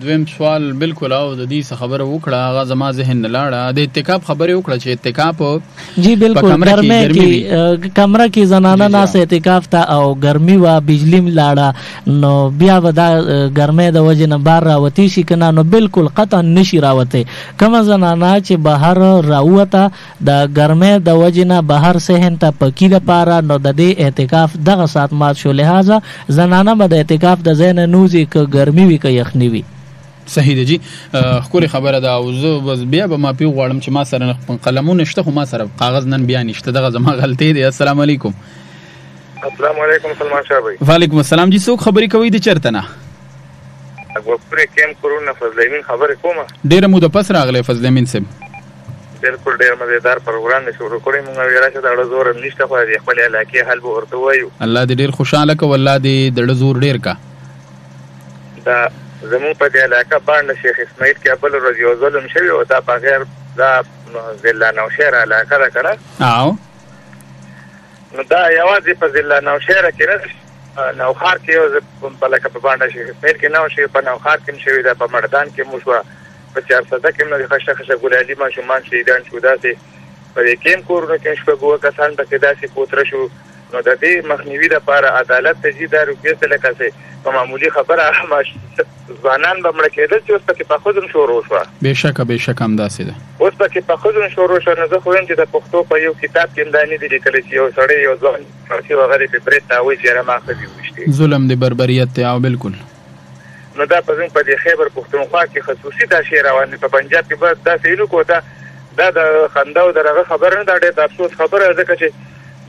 دویم سوال بالکل او د دې څه خبره وکړه هغه زما ذهن نه لاړه د اعتکاف خبرې وکړه چې اعتکاف جی بالکل ګرمۍ کې کمره کې زنانه ناسته اعتکاف ته او ګرمي وه بجلي لاړه نو بیا به دا ګرمۍ د وجې نه بار راوتی شي که نه نو بالکل قطعا نشي راوتی. کومه زنانه چې بهر راوته د ګرمۍ د وجې نه بهر صحن ته پکي دپاره نو د دې اعتکاف دغه ساعت مات شو لہذا زنانه به د اعتکاف د ځای نه نوځي که ګرمي وي که یخني وي. صحیح دی جی ښکلې خبره ده او زه بس بیا به معافي غواړم چې ما سره قلمونه شته خو ما سره کاغذ نن بیا نشته دغه زما غلطۍ دی. السلام علیکم. السلام علیکم سلمان شاه بھائی. وعلیکم السلام جی څوک خبرې کوي د چېرته نه؟ پورې کیم کورونه فضل امین خبرې کومه. ډېره موده پس راغلی فضل امین صاحب. بالکل ډېر مزیدار پروګرام دی شروع کړی مونږ ویل چې دا ډېر زور هم نشته خو د خپل علاقې حل به ورته وایو. الله دې ډېر خوشحاله کړه والله دې د زور ډېر کا. دا زموږ په دې علاقه باندې شیخ اسماعیل کې بل ورځ یو ظلم شوی او دا بغیر دا ضلع نوشهر علاقه ده که نه او نو دا یوازې په ضلع نوشهره کې نه نوخار کې یو په لکه په باندې شیخ اسماعیل کې نه شوی په نوخار کې هم شوي ده په مردان کې مو شوه په 400 کې هم د خشه ګلالي ماشومان شهیدان شو داسې په دې کیم کورونو کې شپږ اووه کسان پکې داسې کوتره شو نو د دې مخنیوي دپاره عدالت ته ځي دا روپیې ته لکه چې په معمولي خبره ځوانان به مړه کېدل چې اوس پکې پخودم شروع شوه. بېشکه بېشکه همداسې ده اوس پکې پخودم شروع شوه نو زه خو وایم چې د پښتو په یو کتاب کې هم دا نه دي لیکلی چې یو سړی یو ځوان چې هغه دې په برید تاویل چې یاره ما ښځې وویشتې ظلم د بربریت دی او بالکل نو دا په زموږ په دې خیبر پښتونخوا کې خصوصي دا شی روان دی په پنجاب کې به داسې نه کو دا د خندا او د هغه خبره نه دا ډېر د افسوس خبره ځکه چې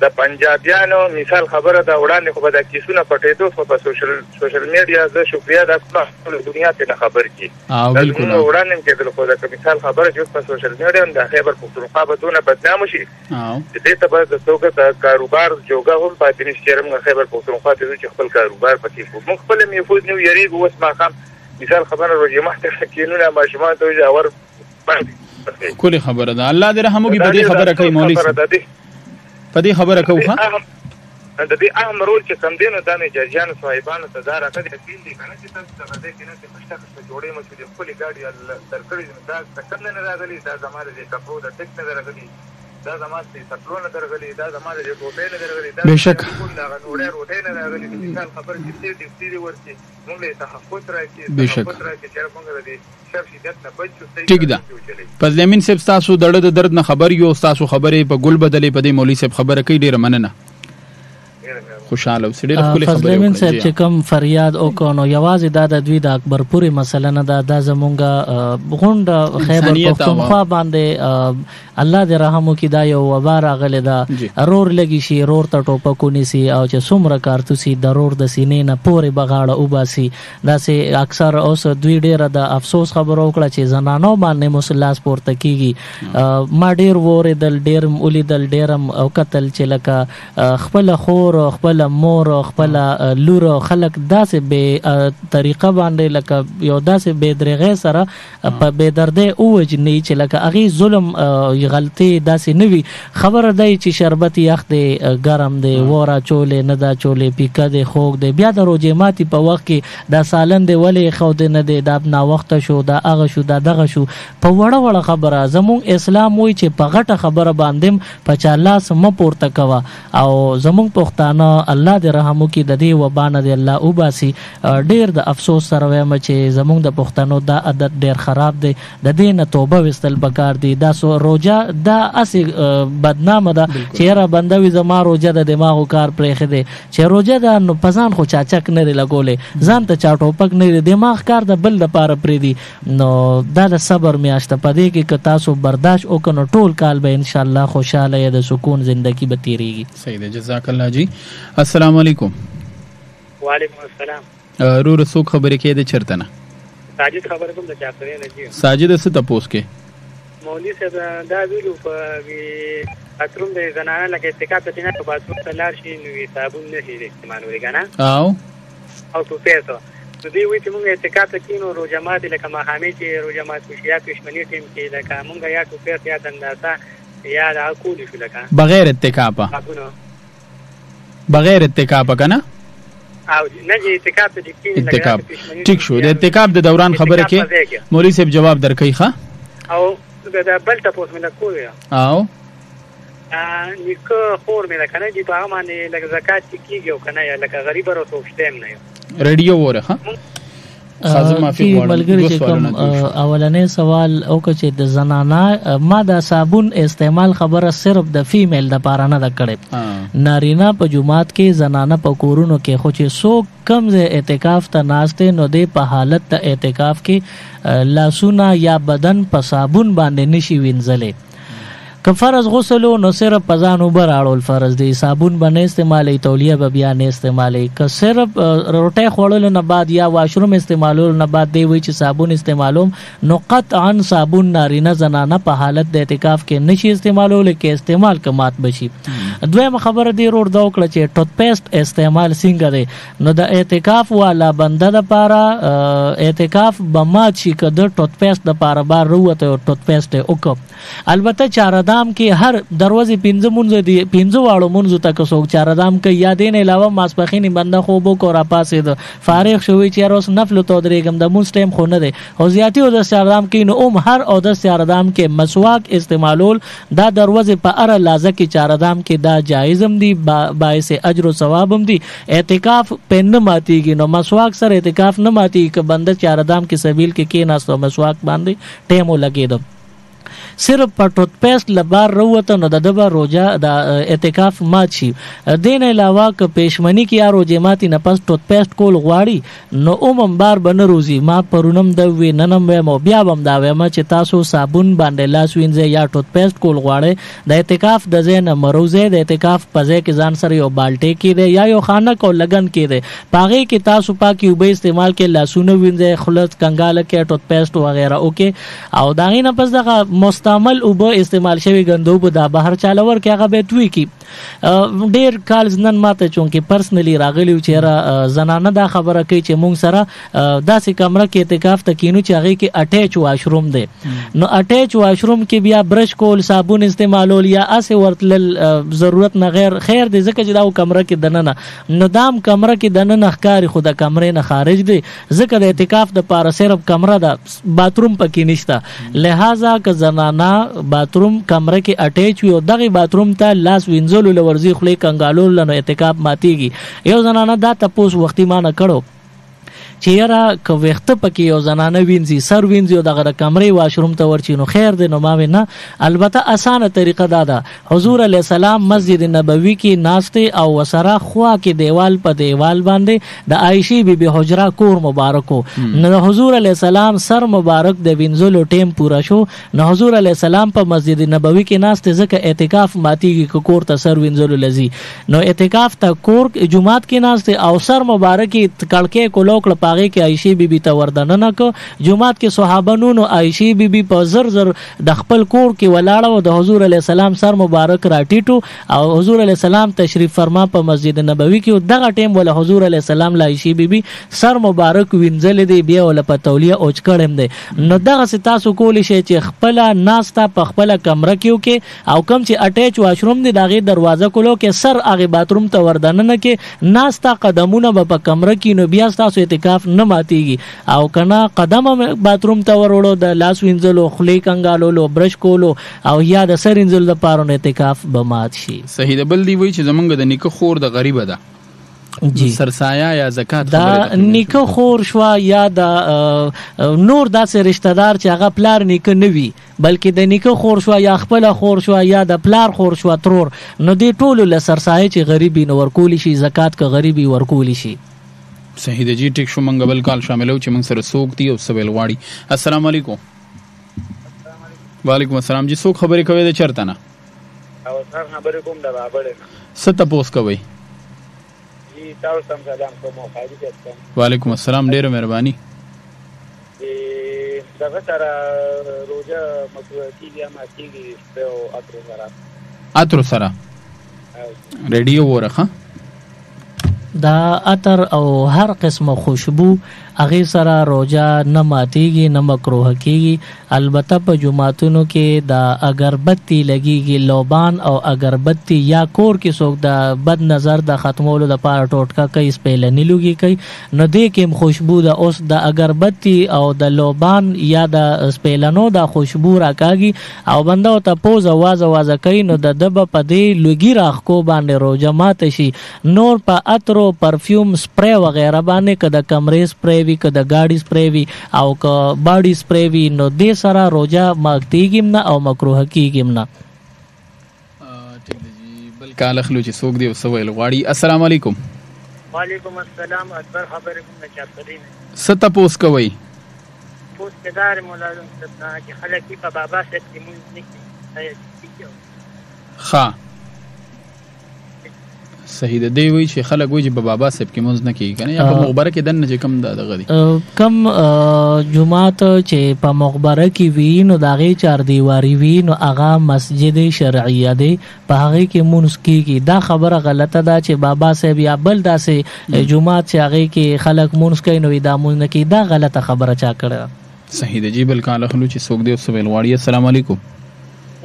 د پنجابیانو مثال خبره دا وړاندې خو به د کیسونه پټېدو خو په سوشل میډیا زه شکریا د ټول دنیا ته خبر کی بالکل وړاندې کېدل خو د مثال خبره چې په سوشل میډیا د خیبر پختونخوا به دونه بدنام شي چې دې ته به د توګه د کاروبار جوګه هم پاتې نشي چې خیبر پختونخوا ته چې خپل کاروبار پکې کوو موږ خپل محفوظ نه یریږو اوس ما خام مثال خبره روزي محته کینونه ماشومان ته جوړ باندې کلی خبره ده الله دې رحم وکړي په دې خبره کوي مولوي په دې خبره کوي د دې اهم رول چې کم دینه د ججانو صاحبانو ته دا راځي چې دې کنه چې تاسو څنګه دې کنه چې مشتاق جوړې مو چې خپل ګاډي درکړي دا څنګه نه راغلي دا زماره دې کپرو د ټیک نه راغلي دا زماره دې سپلو نه درغلي دا زماره دې ټوټې نه درغلي دا بشک دا روټې نه راغلي مثال خبر چې دې ورته موږ له تحفظ راکې بشک چې موږ دې شپ شدت نه بچو ټیک ده پس زمين صاحب تاسو د درد نه خبر یو تاسو خبرې په ګل بدلې په دې مولوي صاحب خبره کوي ډیره مننه خوشاله او سړي خپل خبرې فضلمن صاحب چې کوم فریاد وکړو یوازې دا د دوی د اکبر پوری مسله نه دا زمونږه غونډه خیبر پختونخوا باندې الله دې رحم وکړي دا یو وبا راغلی دا رور لګي شي رور ته ټوپکو نیسي او چې څومره کارتوسي د رور د سینې نه پورې بغاړه وباسي داسې اکثر اوس دوی ډیره د افسوس خبرو وکړه چې زنانو باندې مسلاس پورته کیږي ما ډیر وریدل ډیر ولیدل ډیرم او قتل چې لکه خپل خور خپل مور خپل لور خلک داسې به طریقه باندې لکه یو داسې به درغه سره په به درده اوجنی چې لکه اغي ظلم غلطي داسې نوي خبره دی چې شربت یخ دی ګرم دی وره چولې نه دا چولې پیکه دی خوګ دی بیا د روزه ماتي په وخت کې دا سالن دی ولې خو دی نه دی دا نا وخت شو دا هغه شو دا دغه شو په وړه خبره زمون اسلام وای چې په غټه خبره باندې په چاله سم پورته کوا او زمون پښتانه الله دې رحم وکړي د دې وبانه دې الله وباسي ډیر د افسوس سره وایم چې زمون د پښتنو دا عادت ډیر خراب دی د دې نه توبه وستل پکار دی دا سو روزه دا اسی بدنامه ده چې را بندوي زما روزه د دماغو کار پرېخه دي چې روزه دا نو پزان خو چاچک نه لګولې ځان ته چاټو پک نه دماغ کار د بل د پاره پرې دي نو دا د صبر میاشت پدې کې ک تاسو برداشت وکړو ټول کال به ان شاء الله خوشاله د سکون ژوندۍ به تیریږي صحیح ده جزاک الله جی السلام علیکم وعلیکم السلام رو رسوک خبرې کې د چرته نه ساجد خبره کوم د چاپرې نه جی ساجد څه تاسو کې مولوی صاحب دا ویلو په اتروم د زنانه لکه استقامت نه په باسو تلار شي نو صابون نه شي استعمال وی کنه او تو پیسو نو دی وی چې موږ استقامت کینو رو جماعت لکه مخامې چې رو جماعت شیا پښمنی ټیم کې لکه موږ یا تو پیسو یا دنداسا یا د اکول شو لکه بغیر اتکاپا بغیر اتکاپا کنه او نه چې اتکاپ د کین لکه ټیک شو د اتکاپ د دوران خبره کې مولوی صاحب جواب درکې ښه او دا بل تاسو مې لا کوی او نیکه خور مې کنه چې په باندې لکه زکات کیږي او کنه یا لکه غریب ورو سوچتم نه ریډیو وره ها ملګری چې کوم اولنې سوال او چې د زنانه ما د صابون استعمال خبره صرف د فیمیل د پاره نه د کړي نارینه په جمعات کې زنانه په کورونو کې خو چې سو کم ز اعتکاف ته ناشته نو د په حالت د اعتکاف کې لاسونه یا بدن په صابون باندې نشي وینځلې که فرض غسل نو صرف پزانو براړول فرض دی صابون باندې استعمالي تولیه به بیا نه استعمالي که صرف روټه خوړل نه بعد یا واشروم استعمالول نه بعد دی وی چې صابون استعمالوم نو قطعا صابون نارینه زنانه په حالت د اعتکاف کې نشي استعمالول کې استعمال کمات بشي دویمه خبره دی روړ دا وکړه چې ټوت پیسټ استعمال څنګه دی نو د اعتکاف والا بنده د پاره اعتکاف بمات شي کده ټوت پیسټ د پاره بار وروته ټوت پیسټ وکړه البته چاردام کې هر دروازه 15 مونږ دي 15 واړو مونږ ته کوڅو چاردام کې یادین علاوه ماسپخینی بنده خوبو کو را پاسید فارغ شوی چې روز نفل تو درېګم د مونږ ټیم خو نه دی او زیاتی او د چاردام کې نو هر او د چاردام کې مسواک استعمالول دا دروازه په اره لازه کې چاردام کې دا جایزم دی باعث اجر او ثوابم دی اعتکاف پن ماتیږي نو مسواک سره اعتکاف نه ماتي ک بنده چاردام کې سبیل کې ناستو مسواک باندې ټیمو لګیدو صرف په ټوت پیسټ لبار وروته نو د دبا روزه د اعتکاف مات شي. دین علاوه ک پېشمنی کې یا روزه ماتي نه پس ټوت پیسټ کول غواړي نو اومم بار بن روزي ما پرونم د وی ننم مو بیا بم دا ویم چې تاسو صابون باندې لاس وینځي یا ټوت پیسټ کول غواړي د اعتکاف د زین مروزه د اعتکاف پځه کې ځان سره یو بالټه کې دی یا یو خانه کو لګن کې دی پاغه کې تاسو پاکي وبې استعمال کې لاسونه وینځي خلص کنګاله کې ټوت پیسټ وغیرہ اوکي او داغې نه پس دغه مستعمل اوبه استعمال شوی غندو به د بهر چالور کې هغه به توي کی ډیر کالز نن ماته چونکه پرسنلی راغلی چیرې زنانه دا خبره کوي چې مونږ سره داسې کمره کې اعتکاف تکینو چې هغه کې اٹیچ واشروم دی نو اٹیچ واشروم کې بیا برش کول صابون استعمالول یا اسه ورتل ضرورت نه غیر خیر دی ځکه چې دا کمره کې دننه نو دام کمره کې دننه ښکاری خو د کمرې نه خارج دی ځکه د اعتکاف د پاره صرف کمره ده باتروم پکې نشته لہذا که زنانا باتروم کمره کې اٹیچ وي او دغه باتروم ته لاس وینځلو لورځي خلی کنګالول لنو اعتکاف ماتيږي یو زنانا دا تاسو وختي مان کړو چې یاره که وخت پکې یو زنانه وینځي سر وینځي او دغه کمرې واشروم ته ورچی نو خیر دی نو ما نه البته اسانه طریقه دا ده حضور علی السلام مسجد نبوي کې ناشته او وسره خوا کې دیوال په دیوال باندې د عائشی بیبي حجره کور مبارکو نو حضور علی السلام سر مبارک د وینځلو ټیم پورا شو نو حضور علی السلام په مسجد نبوي کې ناشته ځکه اعتکاف ماتيږي کور ته سر وینځلو لذي نو اعتکاف ته کور جمعات کې ناشته او سر مبارک کړکې کولوک هغه کې عائشہ بیبي ته وردننه کو جمعات کې صحابانو نو عائشہ بیبي په زر د خپل کور کې ولاړه او د حضور علی السلام سر مبارک راټیټو او حضور علی السلام تشریف فرما په مسجد نبوي کې دغه ټیم ول حضور علی السلام لا عائشہ بیبي سر مبارک وینځل دی بیا ول په تولیه اوچ کړم دی نو دغه تاسو کولی شئ چې خپل ناستا په خپل کمره کې او کم چې اٹیچ واشروم دی دغه دروازه کولو کې سر هغه باتروم ته وردننه کې ناستا قدمونه په کمره کې نو بیا تاسو اعتکاف نه ماتيږي او کنا قدم باتروم ته وروړو د لاس وینځلو خلی کنګالولو برش کولو او یا د سر وینځلو د پاره اعتکاف به مات شي. صحیح ده. بل دی وی چې زمونږ د نیکه خور د غریبه ده جی سرسایه یا زکات دا نیکه خور شوا یا د نور داسې رشتہ دار چې هغه پلار نیکه نوي بلکې د نیکه خور شوا یا خپل خور شوا یا د پلار خور شوا ترور نو دی ټولو له سرسایه چې غریبي نو ورکول شي زکات که غریبي ورکول شي. صحیح دی جی ټیک شو منګ بل کال شاملو چې موږ سره سوق دی او سویل واړي. السلام علیکم. وعلیکم السلام جی څوک خبرې کوي د چرته نه او سر خبرې کوم د بابړې څه تاسو کوي جی تاسو سم سلام کوم خالي کوم. وعلیکم السلام ډیره مهرباني. دغه سره روزه مکروه کیږي ما کیږي او اترو سره ریډیو ورخه دا عطر او هر قسم خوشبو هغه سره روزه نه ماتيږي نه مکروه کیږي. البته په جمعاتونو کې دا اگربتی لګيږي لوبان او اگربتی یا کور کې څوک د بد نظر د ختمولو لپاره ټوټکا کوي سپیلنی لوګي کوي نو دې کې خوشبو د اوس د اگربتی او د لوبان یا د سپیلنو د خوشبو راکاږي او بنده او ته پوز आवाज کوي نو د دبه په دې لوګي راخکو باندې روزه مات شي. نور په عطر پرفیوم سپری وغیرہ باندې کده کمرې سپری وی کده گاڑی سپری وی او که باډي سپری وی نو دې سره روزه ماکتیږي نه او مکروه کیږي نه. ټیک دی بل کال خلو چې سوق دی او سویل غواړي. السلام علیکم. وعلیکم السلام. اکبر خبرې کوم نه چاته دي ست پوس کوي پوس کدار مولا چې خلک په بابا سره مونږ نه ها صحیح ده. دی وی چې خلک وی چې په بابا صاحب کې مونږ نه کیږي کنه یا په مخبره کې دنه چې کم دغه دي کم جمعات چې په مخبره کې وی نو داغه چار دیواری وی نو هغه مسجد شرعیه دی په هغه کې مونږ کیږي. دا خبره غلطه ده چې بابا صاحب یا بل داسې جمعات چې هغه کې خلک مونږ کوي نو دا مونږ نه کی دا غلطه خبره چا کړه. صحیح ده جی بل کال خلو چې سوق دی او سویل واړي. السلام علیکم.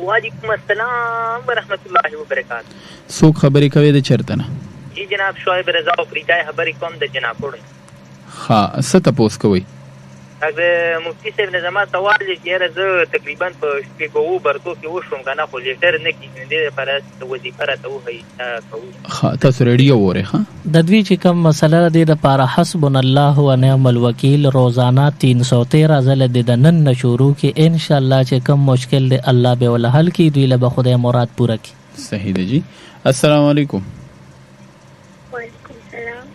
وعلیکم السلام ورحمۃ اللہ وبرکاتہ. څوک خبرې کوي د چرته نه جی جناب شعیب رضا او پریتای خبرې کوم د جناب وړ. ها ست پوس کوي اگر مفتی صاحب نه زما سوال دی چې زه تقریبا په شپې په و برتو کې وشوم کنه خو لیټر نه کیږي دې لپاره وظیفه راته وهي کوي تاسو ریډیو وره ها د دوی چې کوم مسله د لپاره حسبنا الله و نعم الوکیل روزانه 313 ځله د نن شروع کې ان شاء الله چې کوم مشکل دی الله به ول حل کی دوی له خدای مراد پوره کی. صحیح دی جی. السلام علیکم. وعلیکم السلام.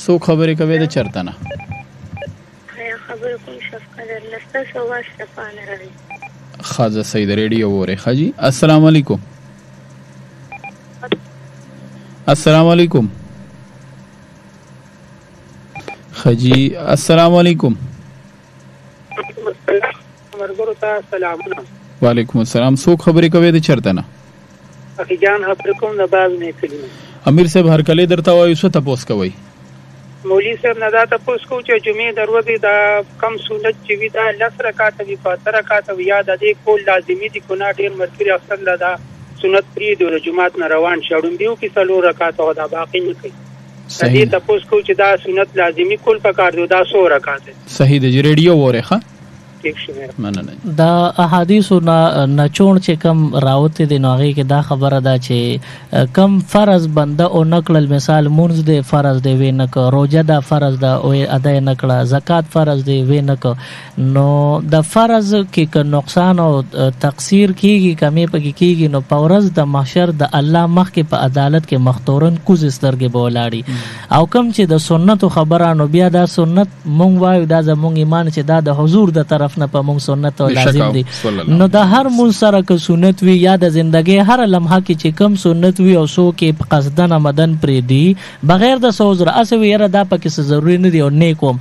سو خبرې کوي د چرته نه خبر کوم شفقت لسته سو واسطه پانه راوي خازه سید ریډیو وره خاجی. السلام علیکم. السلام علیکم خاجی. السلام علیکم. مرګورو ته سلامونه. وعلیکم السلام. سو خبرې کوي د چرته نه اخی جان خبر کوم د باز نه کړی امیر صاحب هر کله درته وایو څه تاسو کوي مولوی صاحب نه دا تاسو کو چې جمعې دروازه دا کم سنت چې وی دا 10 رکعات وی 15 رکعات وی یاد دې کول لازمي دي کو نه ډیر مرګري اصل دا سنت پری د جمعات نه روان شړم دیو کې څلور رکعات او دا باقی نه کوي صحیح تاسو کو چې دا سنت لازمي کول پکار دی دا 100 رکعات صحیح دی ریډیو وره ښه دا احادیثو نه چون چې کم راوته دي نو هغه کې دا خبره ده چې کم فرض بنده او نقل مثال مونږ د فرض دی وینک روزه دا فرض ده او ادا نکړه زکات فرض دی وینک نو د فرض کې ک نقصان او تقصیر کیږي کمی پکې کیږي نو پورز د محشر د الله مخ کې په عدالت کې مختورن کوز سترګې بولاړي او کم چې د سنت خبرانو بیا دا سنت مونږ وایو دا زمونږ ایمان چې دا د حضور د طرف نه په مونږ سنت او لازم دي نو د هر مون سره که سنت وی یا د ژوندۍ هر لمحه کې چې کم سنت وی او سو کې قصدن آمدن پرې دی بغیر د سوزر اسوي یره دا پکې څه ضروری نه دی او نیکوم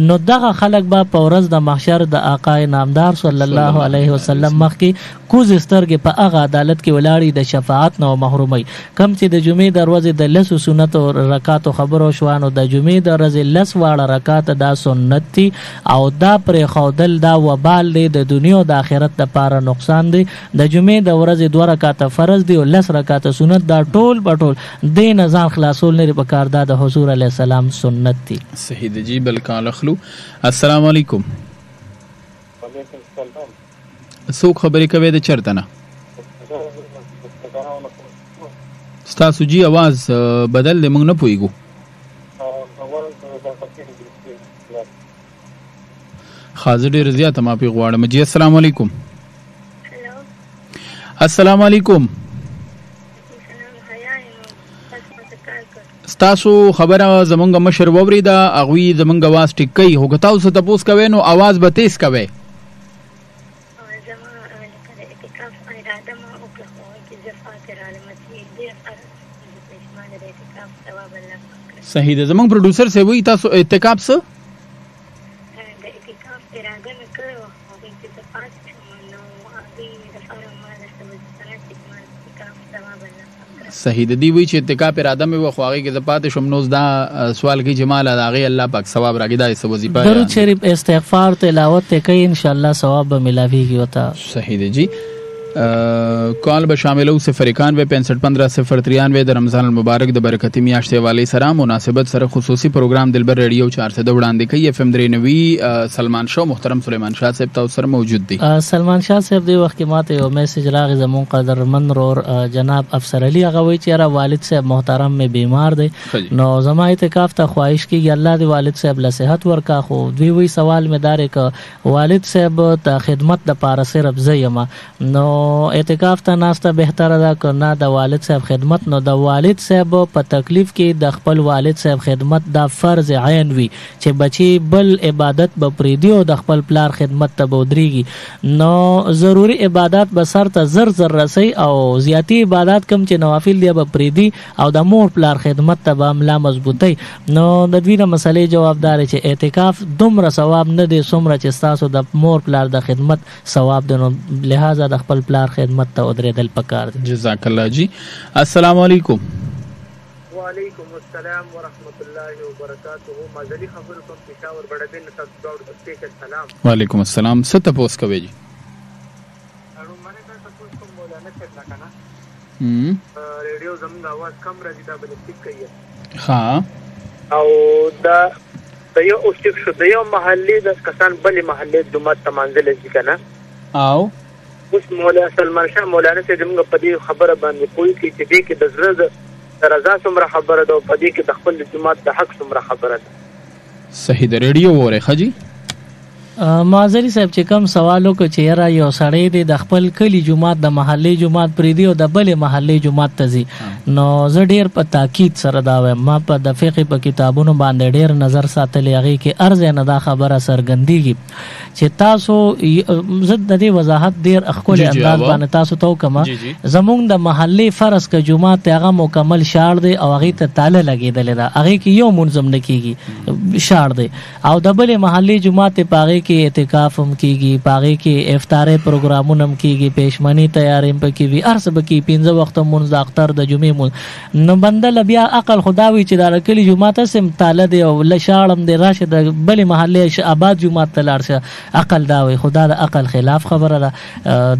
نو دغه خلک به په ورځ د محشر د آقا نامدار صلی الله علیه وسلم مخ کې کوز سترګې په هغه عدالت کې ولاړی د شفاعت نه محرومي کم چې د جمعې دروازه د لسو سنت او رکعات خبرو شوانو د جمعې دروازه لس واړه رکعات دا سنت دي او دا پر خودل دا وبال دی د دنیا او د آخرت لپاره نقصان دی د جمعې د ورځې 2 رکعات فرض دی او 10 رکعات سنت دا ټول پټول د نظام خلاصول نه پکار دا د حضور علی السلام سنت دی. صحیح دی جی بلکال اخلو. السلام علیکم. وعلیکم السلام. سو خبرې کوي د چرته نه ستاسو جی आवाज بدل دی موږ نه پويګو خازه ډیر زیاته ما پی غواړم جی. السلام علیکم. السلام علیکم. ستاسو خبره زمونږ مشر ووري دا اغوی زمونږ आवाज ټیکي هو تاسو ته پوس کوي نو आवाज به تیز کوي صحیح ده. زمونږ پروډوسر سی وی تاسو اعتکاف څه صحیح د دی وی چې اعتکاف اراده مې وخواږي کې د پاتې شم نوز دا سوال کې جمال اغه الله پاک ثواب راګی دا څه وظیفه درود شریف استغفار تلاوت کوي ان شاء الله ثواب به ملاويږي وتا. صحیح دی جی. کال به شاملو 091551593 د رمضان المبارک د برکتی میاشتې والی سره مناسبت سره خصوصي پروګرام دلبر ریډیو 400 وړاندې کوي اف ام 93 سلمان شاه محترم سلیمان شاه صاحب تاسو سره موجود دي. سلمان شاه صاحب دی وخت کې ماته یو میسج راغی زمون قدرمن رور جناب افسر علی غوي چې را والد صاحب محترم می بیمار دی نو زما اعتکاف ته خواهش کی الله دی والد صاحب له صحت ورکا خو دوی وی سوال می دار ک والد صاحب ته خدمت د پاره صرف زېما نو اعتکاف ته ناسته بهتره ده کنه د والد صاحب خدمت نو د والد صاحب په تکلیف کې د خپل والد صاحب خدمت دا فرض عین وي چې بچي بل عبادت به پریدي او د خپل پلار خدمت ته بودريږي نو ضروری عبادت به سر ته زر رسي او زیاتی عبادت کم چې نوافل دی به پریدي او د مور پلار خدمت ته به عمله مضبوطي نو د دوی د مسلې جوابدار چې اعتکاف دومره ثواب نه دی څومره چې تاسو د مور پلار د خدمت ثواب دی نو لہذا د خپل پلار خدمت ته ودرېدل پکار دي. جزاک الله جی. السلام علیکم. وعلیکم السلام ورحمۃ اللہ وبرکاتہ. مازلی خبر کوم پېښور بڑدین تاسو ډاډ سټیشن سلام. وعلیکم السلام. ست پوس کوي جی. اړو مانه تاسو کوم مولانا څنګه کنه ریډیو زموږ आवाज کم راځي دا بل ټیک کوي. ها او دا د یو اوسټیک شو د یو محلې د کسان بلې محلې جمعه ته منځل شي کنه او اوس مولانا سلمان شاه مولانا چې موږ په دې خبره باندې پوي کې چې دې کې د زړه د رضا څومره خبره ده او په دې کې د خپل جمعه د حق څومره خبره ده. صحیح د ریډیو وره خجی معذری صاحب چې کوم سوالو کو چې را یو سړی دی د خپل کلی جمعات د محلي جمعات پرې دی او د بلې محلي جمعات ته ځي نو زه ډیر په تاکید سره دا وایم ما په د فقه په کتابونو باندې ډیر نظر ساتلی هغه کې ارزه نه دا خبره سرګندېږي چې تاسو زه د دې وضاحت ډیر خپل انداز باندې تاسو ته کوم زمونږ د محلي فرض ک جمعات هغه مکمل شاړ دی او هغه ته تاله لګیدل دا هغه کې یو منظم نه کیږي شاړ دی او د بلې محلي جمعات په هغه کې اعتکاف هم کیږي پاغه کې افطار پروګرامونه هم کیږي پېشمنی تیاری هم پکې وي ارسب کې 15 وخت مونږ د اختر د جمعې نو بندل بیا عقل خداوي چې د کلی جمعه سم تعالی دی او لشاړم دی راشه د بلې محله آباد جمعه ته لاړشه عقل داوي خدا د عقل خلاف خبره ده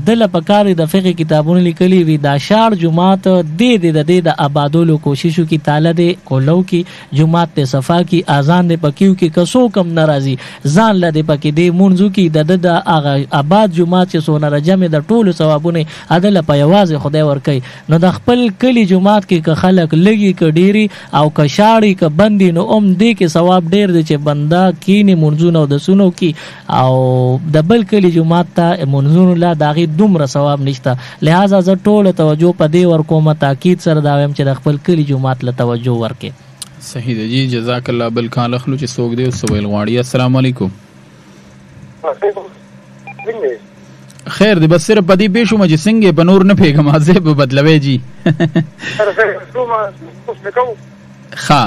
دل پکاري د فقه کتابونو لیکلي وي دا شاړ جمعه د آبادولو کوششو کی تعالی دی کولو کی جمعه ته صفا کی اذان دی پکیو کی کسو کم ناراضي ځان لدی پکې دی مونږو کې د آباد جمعه چې سونه رجمه د ټولو ثوابونه عدل په یوازې خدای ورکي نو د خپل کلی جمعات کې خلک لګي ک ډيري او ک شاړي ک بندي نو دې کې ثواب ډیر دی چې بندا کینی منځونو د سونو کې او د بل کلی جمعات ته منځونو لا داغي دومره ثواب نشته لہذا زه ټول توجه په دې ور کوم تاکید سره دا وایم چې د خپل کلی جمعات له توجه ورکې. صحیح دی جی جزاک الله بل کان لخلو چې سوګ دی او سویل غواړي. السلام علیکم. خیر دی بس صرف پدی پیشو مجھے سنگے پنور نہ پھیگا مازے بدلوے جی خا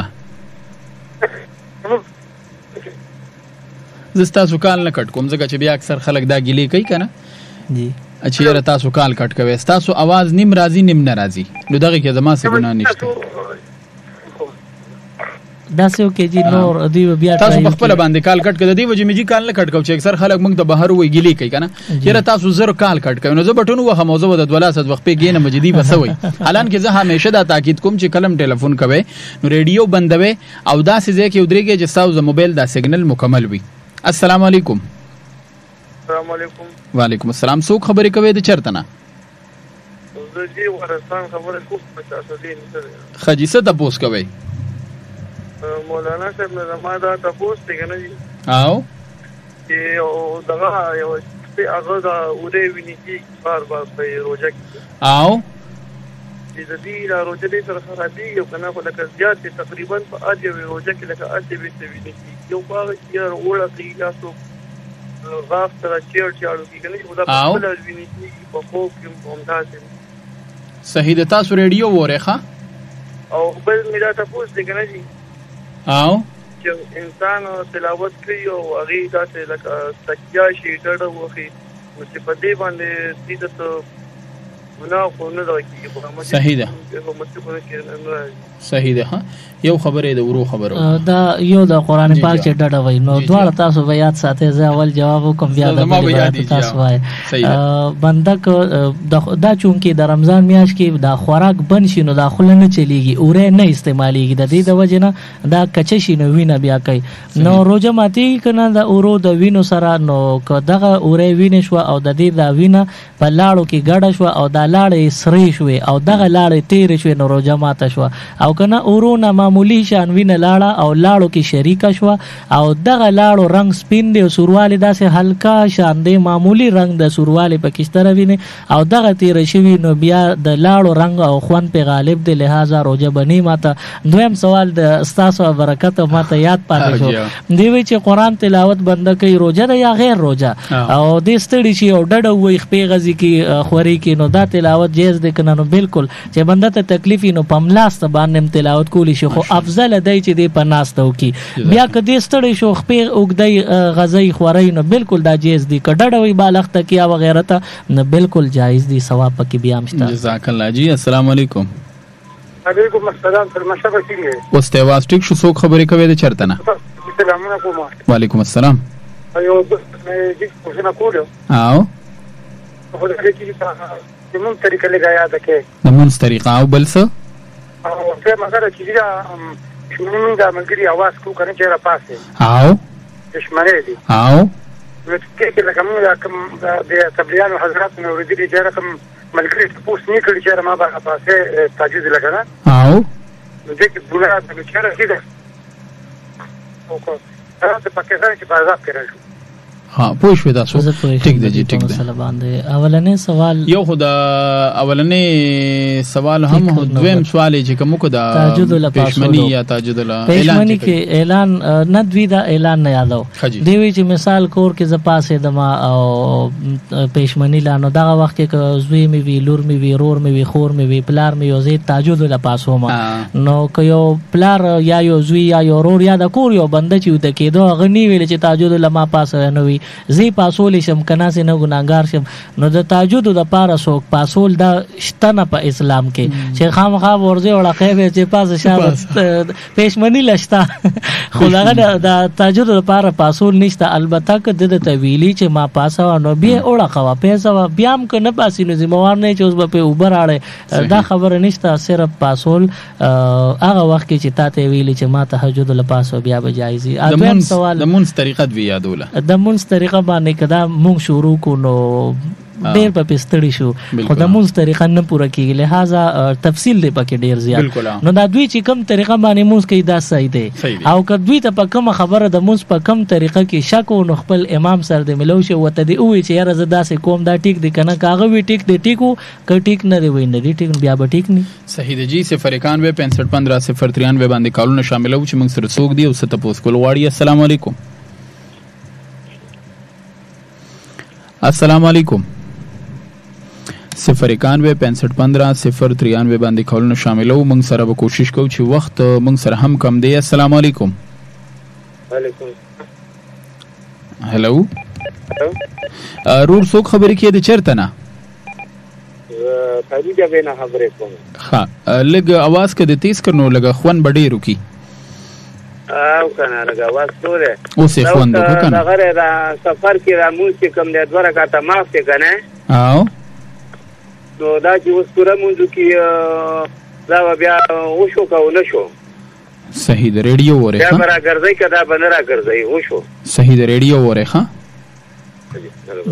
زستا سو کال نه کټ کوم ځکه چې بیا اکثر خلک دا ګیلې کوي کنه جی اچھا یاره تاسو کال کټ کوي تاسو आवाज نیم راضی نیم ناراضی نو دغه کې زما څه ګناه نشته داسو کې جی نور دی بیا تاسو په خپل باندې کال کټ کړه دی وجه می جی کال نه کټ کو چې اکثر خلک موږ ته بهر وی ګلی کوي کنه چیرې تاسو زر کال کټ کوي نو زه بټونو وه موضوع د 12 وخت په ګینه مجدي بسوي حالان کې زه همیشه دا تاکید کوم چې کلم ټلیفون کوي نو ریډیو بندوي او دا سې کې ودرېږي چې تاسو موبایل دا سیګنل مکمل وي. السلام علیکم. السلام علیکم. وعلیکم السلام. څوک خبرې کوي د چرته نه؟ زه جی ورستان خبرې کوم په تاسو دې خجی څه تاسو کوي مولانا صاحب نه زما دا تاسو ته کنه جی او چې او دغه یو په هغه دا اورې ویني چې بار بار په روزه کې او د دې را روزه دې سره خرابي یو کنه په لکه زیات تقریبا په اجه روزه کې لکه اجه به ویني یو بار یې وړه کې تاسو غاف سره چیرچاړو کې کنه چې دا په لار ویني چې په خو کې همداسې صحیح ده. تاسو ریډیو وره او بل مې دا تاسو ته کنه جی او چې انسان تلاوت کوي او هغه داسې لکه تکیا شي ډډه وخی نو چې په دې باندې دې ته ګناه خو نه راکېږي. صحیح ده صحیح ده. یو خبره ده ورو خبره دا یو د قران پاک چې ډډه وای نو دواړه تاسو به یاد ساتئ زه اول جواب کوم بیا د تاسو وای بنده دا چونکی د رمضان میاشت کې دا خوراک بن شي نو دا خله نه چلیږي اوره نه استعماليږي د دې د وجه نه دا کچ شي نو وینه بیا کوي نو روزه ماتي کنه د اورو د وینو سره نو دغه اوره وینې شو او د دې دا وینه په لاړو کې ګډه شو او دا لاړې سری شو او دغه لاړې تیر شو نو روزه ماته شو او کنه اورو نه معمولی شان وینه لاړه او لاړو کې شریکه شو او دغه لاړو رنگ سپین دی او سورواله داسې هلکا شان دی معمولی رنگ د سورواله پکشتره وینه او دغه تیر شوی نو بیا د لاړو رنگ او خوان په غالب دی لہذا روزه بنی ماته. دویم سوال د استاسو برکت ماته یاد پاتې شو دی وی چې قران تلاوت بنده کوي روزه ده یا غیر روزه او د ستړي شي او ډډه وي خپې غزي کې خوري کې نو دا تلاوت جایز دی کنه نو بالکل چې بنده ته تکلیف نو پملاست باندې تلاوت کولی شي خو افضل دی چې دی پناستو کی بیا کدي ستړي شو خپې اوګدای غزي خوري نو بالکل دا جایز دی کډړ وي بالغ تکیا وغیرہ ته نو بالکل جایز دی ثواب پکې بیا مشته. جزاک الله جی. السلام علیکم. علیکم السلام. تر مشابه کیږي اوس ته واس ټیک شو څوک خبرې کوي د چرته نه؟ السلام علیکم. وعلیکم السلام. ایو مې دې څه کولو او خو دې کې د مون طریقه لګایا ده کې د مون طریقه او بل څه او څه مګر چې دا موږ د ملګری आवाज کو کنه چې را پاسه او دشمنه دي او نو چې کوم کوم د تبلیغیانو حضرات نو ورګری چې رقم ملګری پوس نه کړی چې ما به پاسه تاجیز لګنه او نو دې کې بوله د چیرې کېده او کو تاسو پاکستان چې بازار کې راځو ها پوه شو تاسو ټیک دی جی ټیک دی اولنې سوال یو خدا اولنې سوال هم دویم سوال چې کوم کو دا پېشمنی یا تاجد الله پېشمنی کې اعلان نه دوی دا اعلان نه یادو دی وی چې مثال کور کې ز پاسه دما او پېشمنی لانو دا وخت کې زوی می وی لور می وی رور می وی خور می وی پلار می یو زی تاجد الله پاسو ما نو کيو پلار یا یو زوی یا یو رور یا د کور یو بنده چې د کېدو غنی ویل چې تاجد الله ما پاسه نه وی زی پاسول شم کنا سي نه ګناګار شم نو د تاجد د پاره سوک پاسول دا شتنه په اسلام کې چې خامخا ورځي وړه خېبه چې پاسه شابه پېشمنی لشتا خدای دا تاجد د پاره پاسول نشته البته که د تویلی چې ما پاسه نو بیا وړه خوا پیسه بیا هم کنه پاسې نو زموار نه چې اوس په اوبر اړه دا خبره نشته صرف پاسول هغه وخت کې چې تاسو ویلی چې ما تهجد له پاسو بیا به جایزي اته سوال د مونږ طریقه دی یادوله د مونږ طریقه باندې کدا مونږ شروع کو نو ډیر په پستړی شو خو د مونږ طریقه نه پوره کیږي لہذا تفصیل دی پکې ډیر زیات نو دا دوی چې کم طریقه باندې مونږ کې دا صحیح دی او کدوې ته په کوم خبره د مونږ په کم طریقه کې شک او خپل امام سره د ملو شو وته دی او چې یاره زدا سه کوم دا ټیک دی کنه کاغه وی ټیک دی ټیکو ک ټیک نه دی وای نه دی ټیک بیا به ټیک نه صحیح دی جی 09165150393 باندې کالونه شامل او چې مونږ سره څوک دی او ست پوس کول واړی السلام علیکم السلام علیکم 09165150393 باندې کولونه شاملو موږ سره به کوشش کوو چې وخت موږ سره هم کم دی السلام علیکم وعلیکم هلو رور څوک خبرې کې د چرته نه خدیجه بنا خبرې کوم ها لګ आवाज کده تیز کرنو لګ خوان بډې رکی او کنه لګ आवाज توره او سه خوان دغه کنه هغه دا سفر کې را مو چې کم د دوه رکعاته معاف کنه او نو دا چې اوس پوره مونږ کې دا بیا وشو کو نشو صحیح د ریډیو وره ها بیا راګرځي کدا بنرا ګرځي وشو صحیح د ریډیو وره ها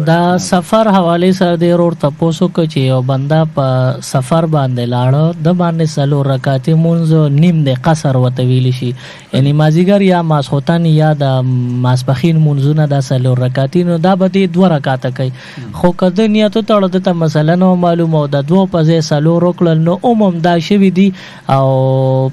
دا سفر حواله سره د رور تاسو کو چې یو بندا په سفر باندې لاړو د باندې سلو رکعاتې مونږ نیم د قصر وته ویل شي یعنی مازیګر یا ماسخوتن یا د ماسپخین مونږونه د سلو رکعاتې نو دا به د 2 رکعات کوي خو کده نیت تړه د مثلا نو معلومه د 2 په ځای سلو روکل نو عموم دا شوی دی او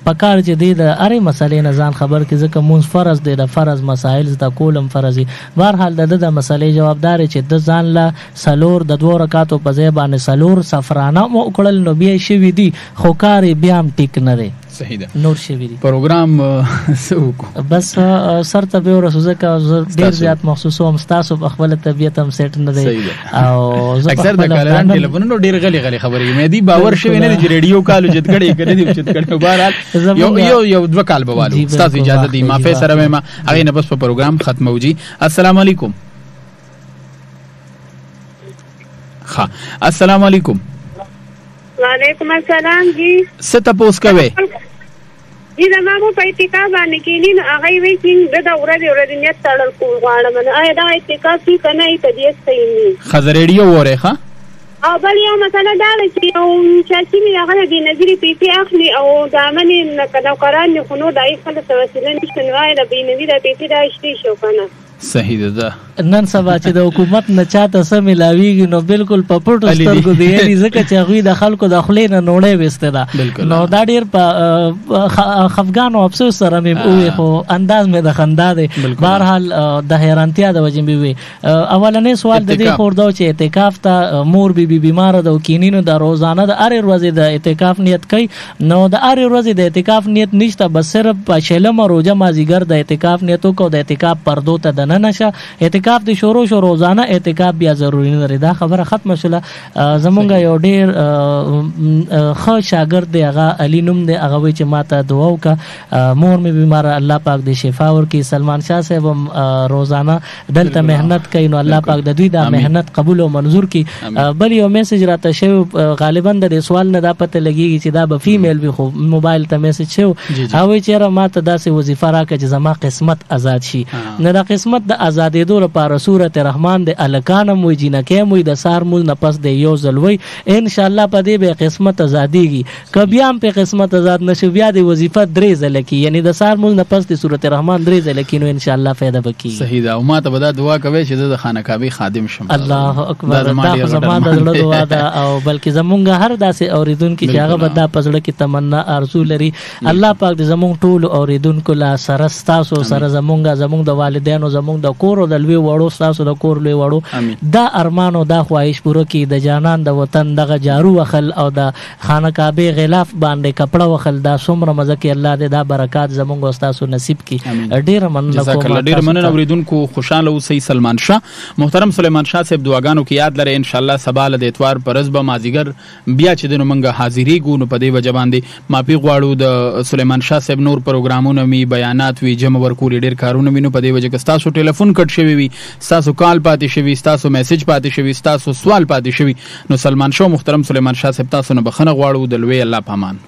پکار چې د اره مسلې نه ځان خبر کې ځکه مونږ فرض دی د فرض مسائل د کولم فرضي بهر حال د مسلې جوابدار چې د ځان لا سلور د 2 رکعاتو په ځای باندې سلور سفرانه مو کړل نو بیا شوی دی خو کار بیا هم ټیک نه دی صحیح ده نور شوی دی پروګرام سوکو بس سر ته به ورسوزه کا ډیر زیات محسوس هم تاسو په خپل طبيعت هم سیټ نه دی او اکثر د کالران ټلیفونونو ډیر غلي خبرې مې دی باور شوی نه چې ریډیو کالو جت کړي کړي دي چې کړي بهرحال یو 2 کال بوالو تاسو اجازه دی ما فیسره ما هغه نه بس په پروګرام ختموجي السلام علیکم ها السلام علیکم وعلیکم السلام جی ست پوس کوي جی دا مامو په اعتکاف باندې کینی نو هغه وی چې دا ورځ نیت تړل کو غواړم نو دا اعتکاف کی کنه ای ته دې صحیح خزریډیو وره ښه او بل یو مثلا دا چې یو چې می هغه د نظری پی اخلي او دا منی کله قران نه خنو دای خپل توسل نشته نو دا به نوی د پی دا شتي شو کنه صحیح ده نن سبا چې د حکومت نه چاته سم ملاویږي نو بالکل په پټو سترګو دی یعنی ځکه چې غوی د خلکو د خلې نه نوړې وسته ده نو دا ډیر په خفګان او افسوس سره مې وې خو انداز مې د خندا دی بهرحال د حیرانتیا د وجې مې وې اولنې سوال د دې خوردو چې اعتکاف ته مور بي بیمار ده او کینینو د روزانه د اره ورځې د اعتکاف نیت کوي نو د اره ورځې د اعتکاف نیت نشته بس صرف په شلم روزه مازیګر د اعتکاف نیتو کو د اعتکاف پردو ته د نه نشه اعتکاف اعتکاف دی شروع شو روزانه اعتکاف بیا ضروری نه لري. دا خبره ختم شوله. زمونږ یو ډیر ښه شاګرد دی هغه علي نوم دی هغه وی چې ماته دعا وکړه مور مې بیمار الله پاک دې شفا ورکړي. سلمان شاه صاحب هم روزانه دلته مهنت کوي نو الله پاک د دوی دا مهنت قبول او منظور کړي. بل یو میسج راته شوی غالبا د سوال نه دا پته لګیږي چې دا به فیمیل وي خو موبایل ته میسج شو هغه چې را ماته داسې وظیفه راکړه چې زما قسمت آزاد شي. نه دا قسمت د آزادېدو لپاره سورت رحمان د الکانم وي جنکې وي د سار مول نه پس د یو ځل وي ان شاء الله په دې به قسمت آزادېږي. که بیا هم په قسمت آزاد نشو بیا د وظیفه 3 ځله کې یعنی د سار مول نه پس د سورت رحمان 3 ځله کې نو ان شاء الله فایده وکړي. صحیح ده. او ما ته به دعا کوي چې د خانه کعبه خادم شم. الله اکبر. دا زما د زړه دعا ده او بلکې زمونږ هر داسې اوریدونکو چې هغه به دا په زړه کې تمنا ارزو لري الله پاک دې زمونږ ټول اوریدونکو لا سره ستاسو سره زمونږ د والدینو زمونږ د کور او د لوی وړو ستاسو د کور لوی وړو دا ارمان او دا خواهش پوره کړي د جانان د وطن دغه جارو وخل او د خانه کعبه غلاف باندې کپڑا وخل دا څومره مزه کې الله دې دا برکات زمونږ او تاسو نصیب کړي. ډیر مننه کوم. ډیر مننه اوریدونکو خوشاله اوسئ. سلمان شاه محترم سلیمان شاه صاحب دعاګانو کې یاد لرئ ان شاء الله سبا له اتوار پر ورځ به مازیګر بیا چې دنو منګه حاضرېږو نو په دې وجه باندې مافي غواړو د سلیمان شاه صاحب نور پروګرامونه می بیانات وی جمع ورکول ډیر کارونه مینو په دې وجه کې تاسو ټلیفون کټ شوی وي تاسو کال پاتې شوی تاسو میسج پاتې شوی تاسو سوال پاتې شوی نو سلمان شاه محترم سلیمان شاه صاحب تاسو نه بخنه غواړو د لوی الله پامان.